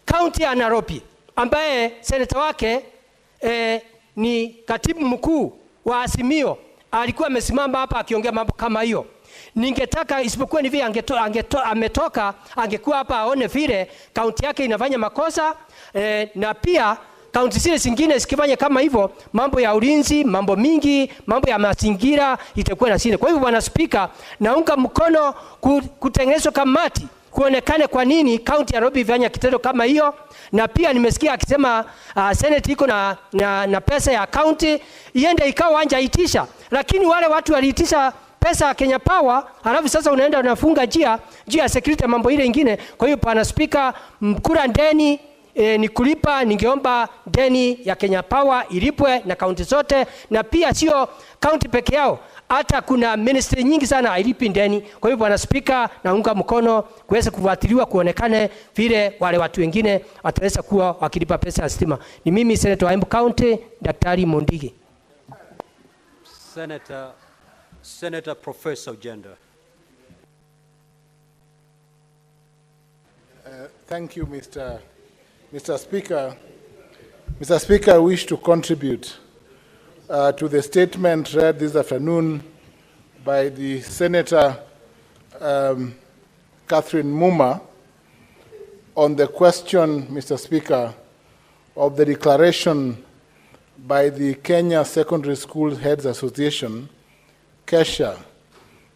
kaunti ya Nairobi ambaye seneta wake ni katibu mkuu wa Azimio alikuwa amesimama hapa akiongea mambo kama hiyo. Ningetaka isipokuwa ni vile ametoka, angekuwa hapa aone vile kaunti yake inafanya makosa, na pia kaunti zile zingine sikifanya kama hivyo, mambo ya ulinzi, mambo mingi, mambo ya mazingira itakuwa na shida. Kwa hivyo, Bwana Spika, naunga mkono kutengenezwa kamati kuonekane kwa nini kaunti ya Nairobi ifanya kitendo kama hiyo. Na pia nimesikia akisema Senate iko na pesa ya kaunti, iende ikawa anja itisha, lakini wale watu waliitisha pesa ya Kenya Power, halafu sasa unaenda unafunga jia ya security mambo ile ingine. Kwa hiyo, Bwana Spika, mkura deni ni kulipa. Ningeomba deni ya Kenya Power ilipwe na kaunti zote, na pia sio kaunti peke yao, hata kuna ministry nyingi sana hailipi deni. Kwa hiyo, Bwana Spika, naunga mkono kuweza kufuatiliwa kuonekane vile wale watu wengine wataweza kuwa wakilipa pesa ya stima. Ni mimi Senator wa Embu County, Daktari Mundigi. Senator Professor Gender. Thank you, Mr. Speaker. Mr. Speaker, I wish to contribute to the statement read this afternoon by the Senator Catherine Muma on the question, Mr. Speaker, of the declaration by the Kenya Secondary School Heads Association, KESHA,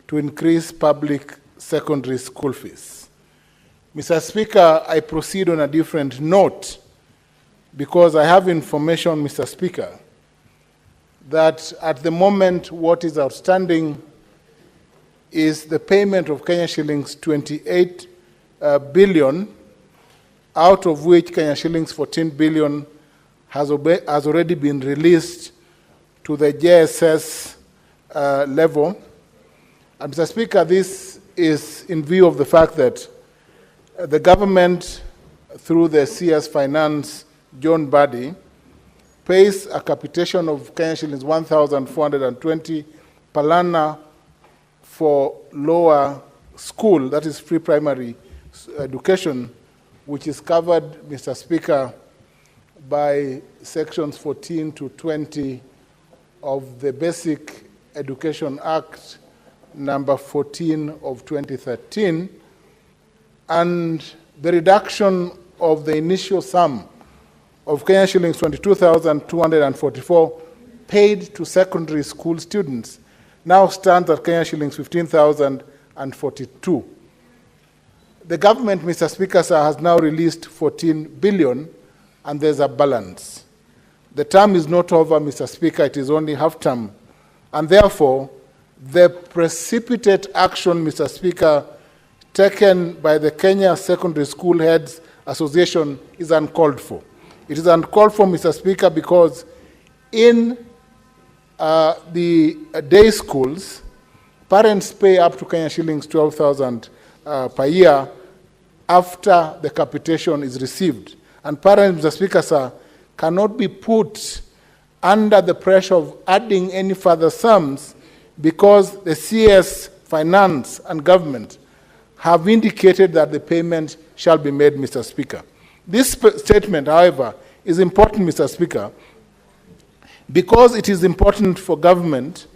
to increase public secondary school fees. Mr. Speaker, I proceed on a different note because I have information, Mr. Speaker, that at the moment what is outstanding is the payment of Kenya shillings 28 billion, out of which Kenya shillings 14 billion has already been released to the JSS level. And Mr. Speaker, this is in view of the fact that the government, through the CS Finance John Buddy, pays a capitation of Kenya shillings 1,420 per learner for lower school, that is pre-primary education, which is covered, Mr. Speaker, by sections 14 to 20 of the Basic Education Act number 14 of 2013, and the reduction of the initial sum of Kenya shillings 22,244 paid to secondary school students now stands at Kenya shillings 15,042. The government, Mr. Speaker, sir, has now released 14 billion and there's a balance. The term is not over, Mr. Speaker, it is only half term. And therefore, the precipitate action, Mr. Speaker, taken by the Kenya Secondary School Heads Association is uncalled for. It is uncalled for, Mr. Speaker, because in the day schools, parents pay up to Kenya shillings 12,000 per year after the capitation is received. And parents, Mr. Speaker, sir, cannot be put under the pressure of adding any further sums because the CS, Finance and Government have indicated that the payment shall be made, Mr. Speaker. This statement, however, is important, Mr. Speaker, because it is important for government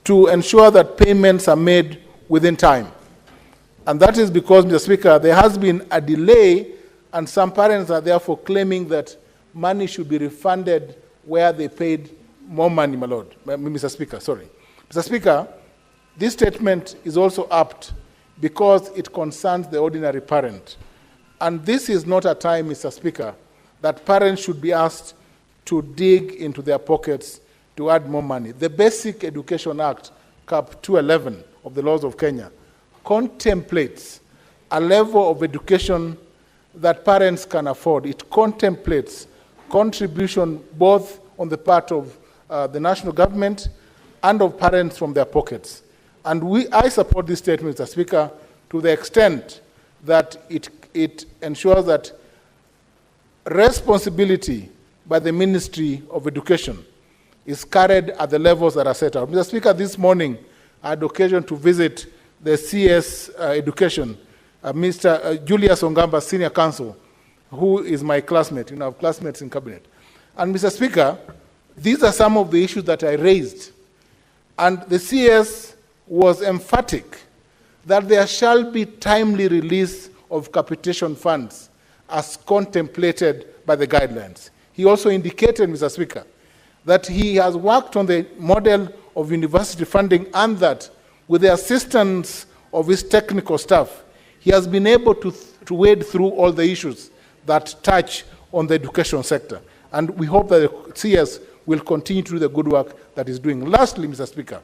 to ensure that payments are made within time. And that is because, Mr. Speaker, there has been a delay and some parents are therefore claiming that money should be refunded where they paid more money, my Lord. Mr. Speaker, sorry. Mr. Speaker, this statement is also apt because it concerns the ordinary parent. And this is not a time, Mr. Speaker, that parents should be asked to dig into their pockets to add more money. The Basic Education Act, Cap 211 of the laws of Kenya, contemplates a level of education that parents can afford. It contemplates contribution both on the part of the national government and of parents from their pockets. And I support this statement, Mr. Speaker, to the extent that it ensures that responsibility by the Ministry of Education is carried at the levels that are set out. Mr. Speaker, this morning I had occasion to visit the CS Education, Mr. Julius Ongamba, Senior Counsel, who is my classmate, classmates in cabinet. And Mr. Speaker, these are some of the issues that I raised. And the CS was emphatic that there shall be timely release of capitation funds as contemplated by the guidelines. He also indicated, Mr. Speaker, that he has worked on the model of university funding and that with the assistance of his technical staff, he has been able to wade through all the issues that touch on the education sector. And we hope that the CS will continue to do the good work that he's doing. Lastly, Mr. Speaker,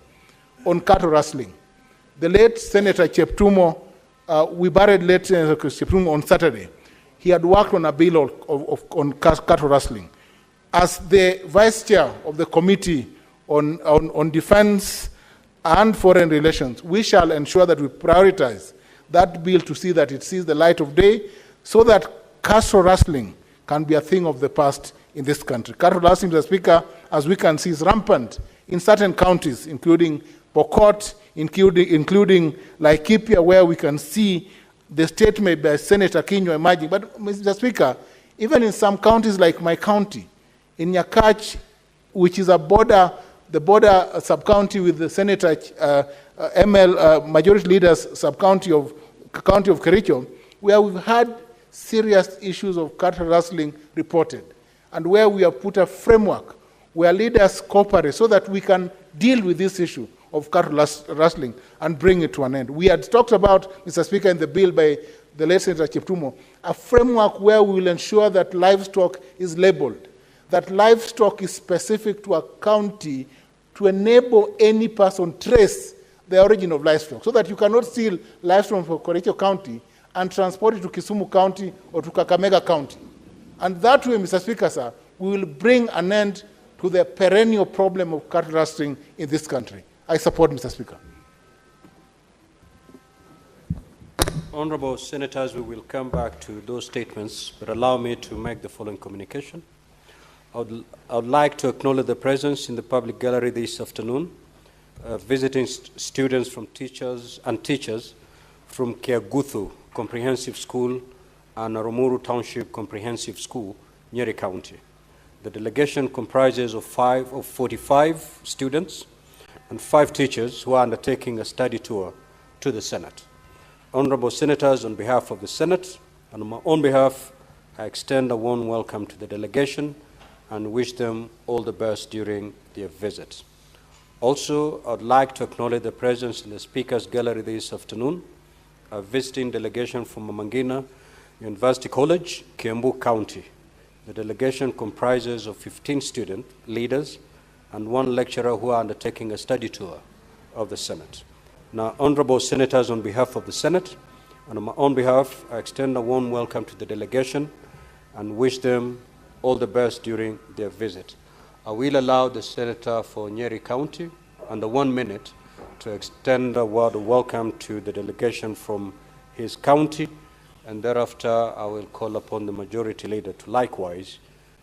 on cattle rustling, the late Senator Cheptumo, we buried late Senator Cheptumo on Saturday. He had worked on a bill on cattle rustling. As the Vice Chair of the Committee on Defense and Foreign Relations, we shall ensure that we prioritize that bill to see that it sees the light of day so that cattle rustling can be a thing of the past in this country. Cattle rustling, Mr. Speaker, as we can see, is rampant in certain counties, including Pokot, including Laikipia, where we can see the statement by Senator Kinyua emerging. But, Mr. Speaker, even in some counties like my county, in Nyakach, which is the border sub-county with the Senator Majority Leader's sub-county of Kericho, where we've had serious issues of cattle rustling reported, and where we have put a framework where leaders cooperate so that we can deal with this issue of cattle rustling and bring it to an end. We had talked about, Mr. Speaker, in the bill by the late Senator Cheptumo, a framework where we will ensure that livestock is labeled, that livestock is specific to a county to enable any person trace the origin of livestock, so that you cannot steal livestock from Kericho County and transport it to Kisumu County or to Kakamega County. And that way, Mr. Speaker, sir, we will bring an end to the perennial problem of cattle rustling in this country. I support, Mr. Speaker. Honourable Senators, we will come back to those statements, but allow me to make the following communication. I would like to acknowledge the presence in the public gallery this afternoon, visiting students from teachers from Kiaguthu Comprehensive School and Romuru Township Comprehensive School, Nyeri County. The delegation comprises of 45 students and 5 teachers who are undertaking a study tour to the Senate. Honourable Senators, on behalf of the Senate, And on my own behalf, I extend a warm welcome to the delegation and wish them all the best during their visit. Also, I'd like to acknowledge the presence in the Speaker's Gallery this afternoon, a visiting delegation from Mamangina University College, Kiambu County. The delegation comprises of 15 student leaders and 1 lecturer who are undertaking a study tour of the Senate. Now, honorable senators, on behalf of the Senate and on my own behalf, I extend a warm welcome to the delegation and wish them all the best during their visit. I will allow the senator for Nyeri County under 1 minute to extend a word of welcome to the delegation from his county, and thereafter I will call upon the majority leader to likewise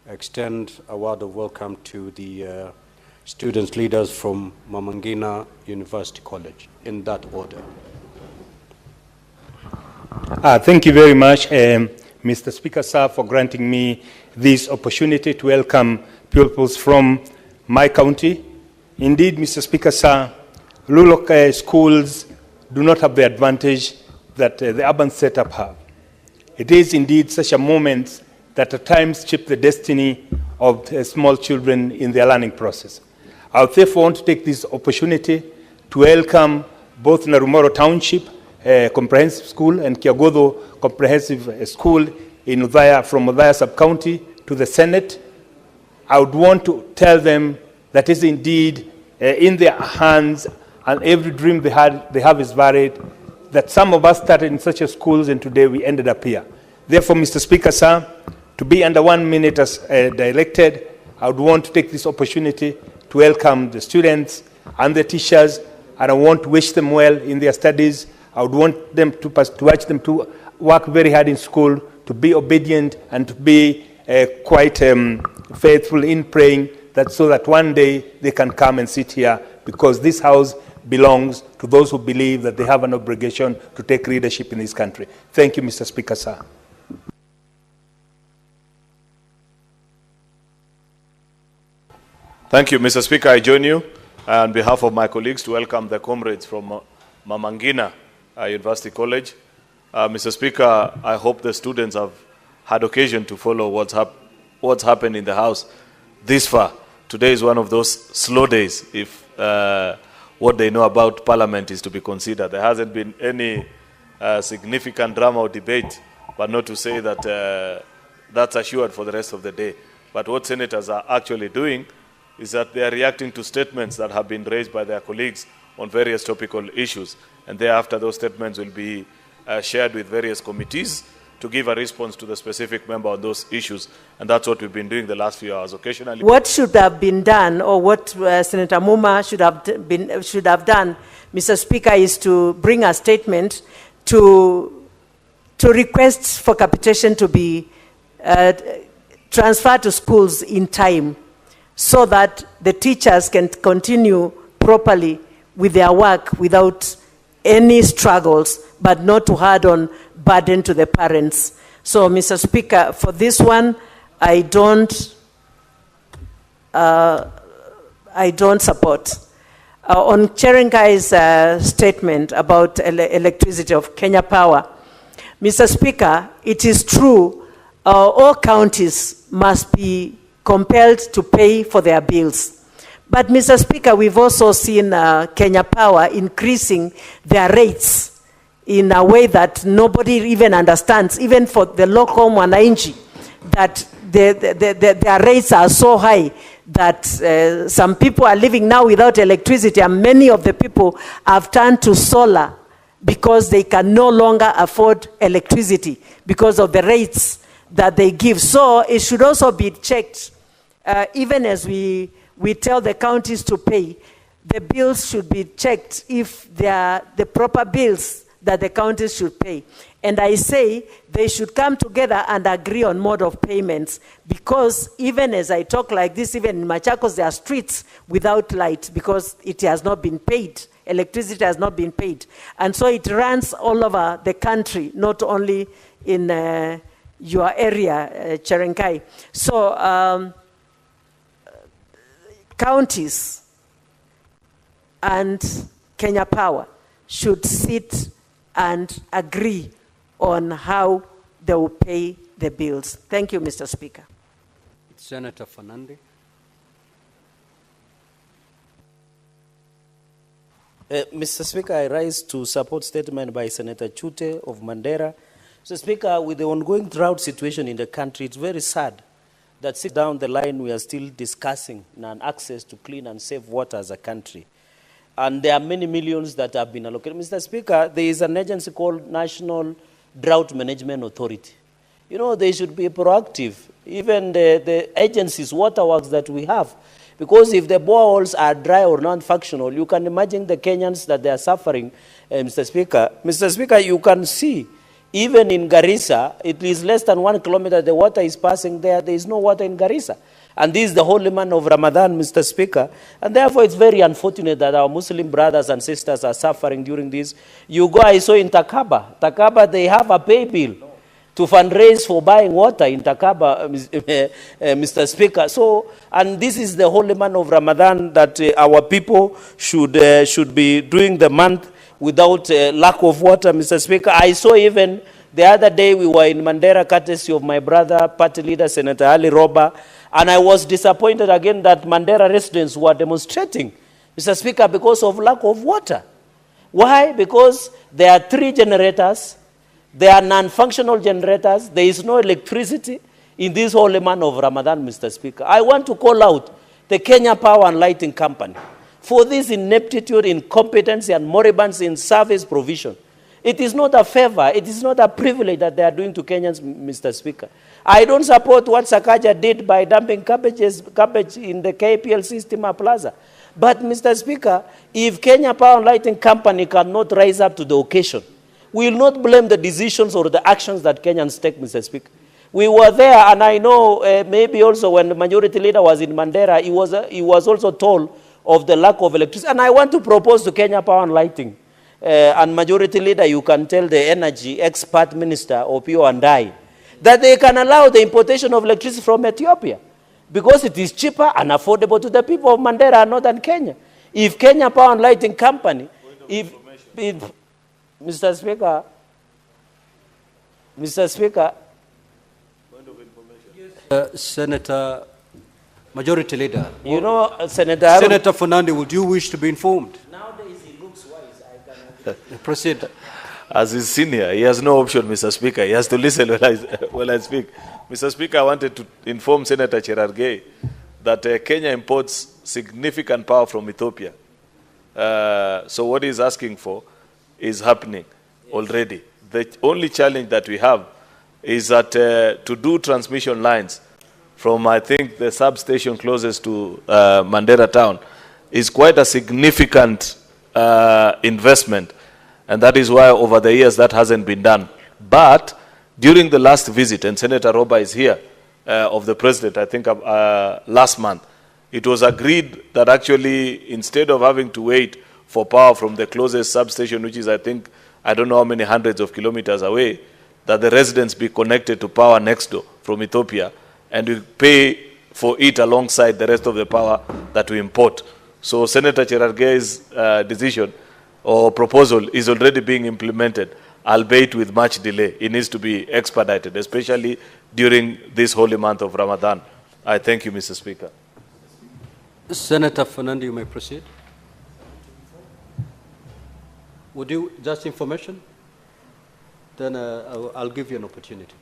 extend a word of welcome to the students leaders from Mamangina University College, in that order. Thank you very much, Mr. Speaker, sir, for granting me this opportunity to welcome pupils from my county. Indeed, Mr. Speaker, sir, rural schools do not have the advantage that the urban setup have. It is indeed such a moment that at times shape the destiny of small children in their learning process. I would therefore want to take this opportunity to welcome both Narumoro Township Comprehensive School and Kiagodo Comprehensive School in Udhaya, from Udhaya Sub-County, to the Senate. I would want to tell them that is indeed in their hands, and every dream they have is varied, that some of us started in such a schools and today we ended up here. Therefore, Mr. Speaker, sir, to be under 1 minute as directed, I would want to take this opportunity to welcome the students and the teachers, and I want to wish them well in their studies. I would want them to urge them to work very hard in school, to be obedient, and to be quite faithful in praying, that so that one day they can come and sit here, because this house belongs to those who believe that they have an obligation to take leadership in this country. Thank you, Mr. Speaker, sir. Thank you, Mr. Speaker. I join you on behalf of my colleagues to welcome the comrades from Mamangina University College. Mr. Speaker, I hope the students have had occasion to follow what's happened in the House this far. Today is one of those slow days if what they know about Parliament is to be considered. There hasn't been any significant drama or debate, but not to say that that's assured for the rest of the day. But what senators are actually doing is that they are reacting to statements that have been raised by their colleagues on various topical issues. And thereafter, those statements will be shared with various committees to give a response to the specific member on those issues. And that's what we've been doing the last few hours occasionally. What should have been done, or what Senator Muma should have done, Mr. Speaker, is to bring a statement to request for capitation to be transferred to schools in time, so that the teachers can continue properly with their work without any struggles, but not to add on burden to the parents. So, Mr. Speaker, for this one, I don't support. On Cherenkai's statement about electricity of Kenya Power, Mr. Speaker, it is true, all counties must be compelled to pay for their bills. But, Mr. Speaker, we've also seen Kenya Power increasing their rates in a way that nobody even understands, even for the local mwananchi, that their rates are so high that some people are living now without electricity, and many of the people have turned to solar because they can no longer afford electricity because of the rates that they give. So it should also be checked, even as we tell the counties to pay, the bills should be checked if they are the proper bills that the counties should pay. And I say they should come together and agree on mode of payments, because even as I talk like this, even in Machakos, there are streets without light because it has not been paid. Electricity has not been paid. And so it runs all over the country, not only in your area, Cherenkai. So counties and Kenya Power should sit and agree on how they will pay the bills. Thank you, Mr. Speaker. Senator Fernandi. Mr. Speaker, I rise to support statement by Senator Chute of Mandera. Mr. Speaker, with the ongoing drought situation in the country, it's very sad that down the line we are still discussing non-access to clean and safe water as a country. And there are many millions that have been allocated. Mr. Speaker, there is an agency called National Drought Management Authority. You know, they should be proactive. Even the agencies, waterworks that we have, because if the boreholes are dry or non-functional, you can imagine the Kenyans that they are suffering, Mr. Speaker. Mr. Speaker, you can see, even in Garissa, it is less than 1 kilometer, the water is passing there. There is no water in Garissa. And this is the holy month of Ramadan, Mr. Speaker. And therefore, it's very unfortunate that our Muslim brothers and sisters are suffering during this. You go, I saw in Takaba. Takaba, they have a pay bill to fundraise for buying water in Takaba, Mr. Speaker. So, and this is the holy month of Ramadan that our people should be doing the month without lack of water, Mr. Speaker. I saw even the other day we were in Mandera, courtesy of my brother, party leader, Senator Ali Roba, and I was disappointed again that Mandera residents were demonstrating, Mr. Speaker, because of lack of water. Why? Because there are 3 generators. There are non-functional generators. There is no electricity in this holy month of Ramadan, Mr. Speaker. I want to call out the Kenya Power and Lighting Company for this ineptitude, incompetency, and moribunds in service provision. It is not a favor. It is not a privilege that they are doing to Kenyans, Mr. Speaker. I don't support what Sakaja did by dumping cabbage in the KPLC Steamer Plaza. But, Mr. Speaker, if Kenya Power and Lighting Company cannot rise up to the occasion, we will not blame the decisions or the actions that Kenyans take, Mr. Speaker. We were there, and I know maybe also when the majority leader was in Mandera, he was also told of the lack of electricity. And I want to propose to Kenya Power and Lighting, and majority leader, you can tell the energy expert minister, Opio and I, that they can allow the importation of electricity from Ethiopia because it is cheaper and affordable to the people of Mandera and northern Kenya. If Kenya Power and Lighting Company, Mr. Speaker, Senator Majority Leader. You know, Senator Fernandi, would you wish to be informed? Nowadays he looks wise. I can Proceed. As his senior, he has no option, Mr. Speaker. He has to listen when I speak. Mr. Speaker, I wanted to inform Senator Cherargei that Kenya imports significant power from Ethiopia. So what he's asking for is happening already. The only challenge that we have is that to do transmission lines from, I think, the substation closest to Mandera town is quite a significant investment. And that is why over the years that hasn't been done. But during the last visit, and Senator Roba is here, of the president, I think last month, it was agreed that actually instead of having to wait for power from the closest substation, which is, I think, I don't know how many hundreds of kilometers away, that the residents be connected to power next door from Ethiopia, and we pay for it alongside the rest of the power that we import. So Senator Cherargei's decision or proposal is already being implemented, albeit with much delay. It needs to be expedited, especially during this holy month of Ramadan. I thank you, Mr. Speaker. Senator Fernandi, you may proceed. Would you, just information? Then I'll give you an opportunity.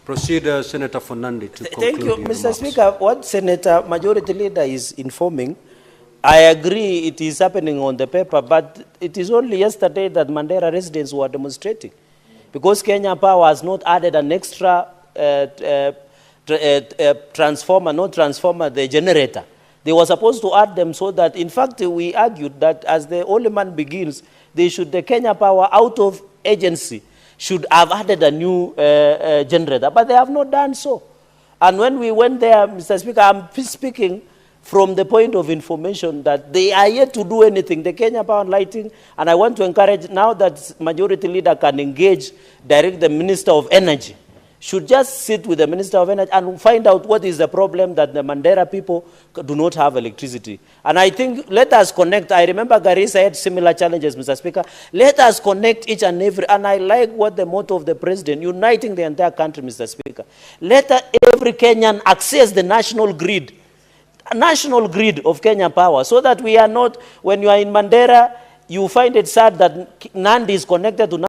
Proceed, Senator Fernandi, to conclude. Thank you, Mr. Speaker. What Senator Majority Leader is informing, I agree it is happening on the paper, but it is only yesterday that Mandera residents were demonstrating because Kenya Power has not added an extra transformer, the generator. They were supposed to add them so that, in fact, we argued that as the holy month begins, the Kenya Power out of agency should have added a new generator, but they have not done so. And when we went there, Mr. Speaker, I'm speaking from the point of information that they are yet to do anything, the Kenya Power and Lighting, and I want to encourage now that Majority Leader can engage, direct the Minister of Energy should just sit with the Minister of Energy and find out what is the problem that the Mandera people do not have electricity. And I think let us connect. I remember Garissa had similar challenges, Mr. Speaker. Let us connect each and every, and I like what the motto of the President, uniting the entire country, Mr. Speaker. Let every Kenyan access the national grid of Kenya Power, so that we are not, when you are in Mandera, you find it sad that Nandi is connected to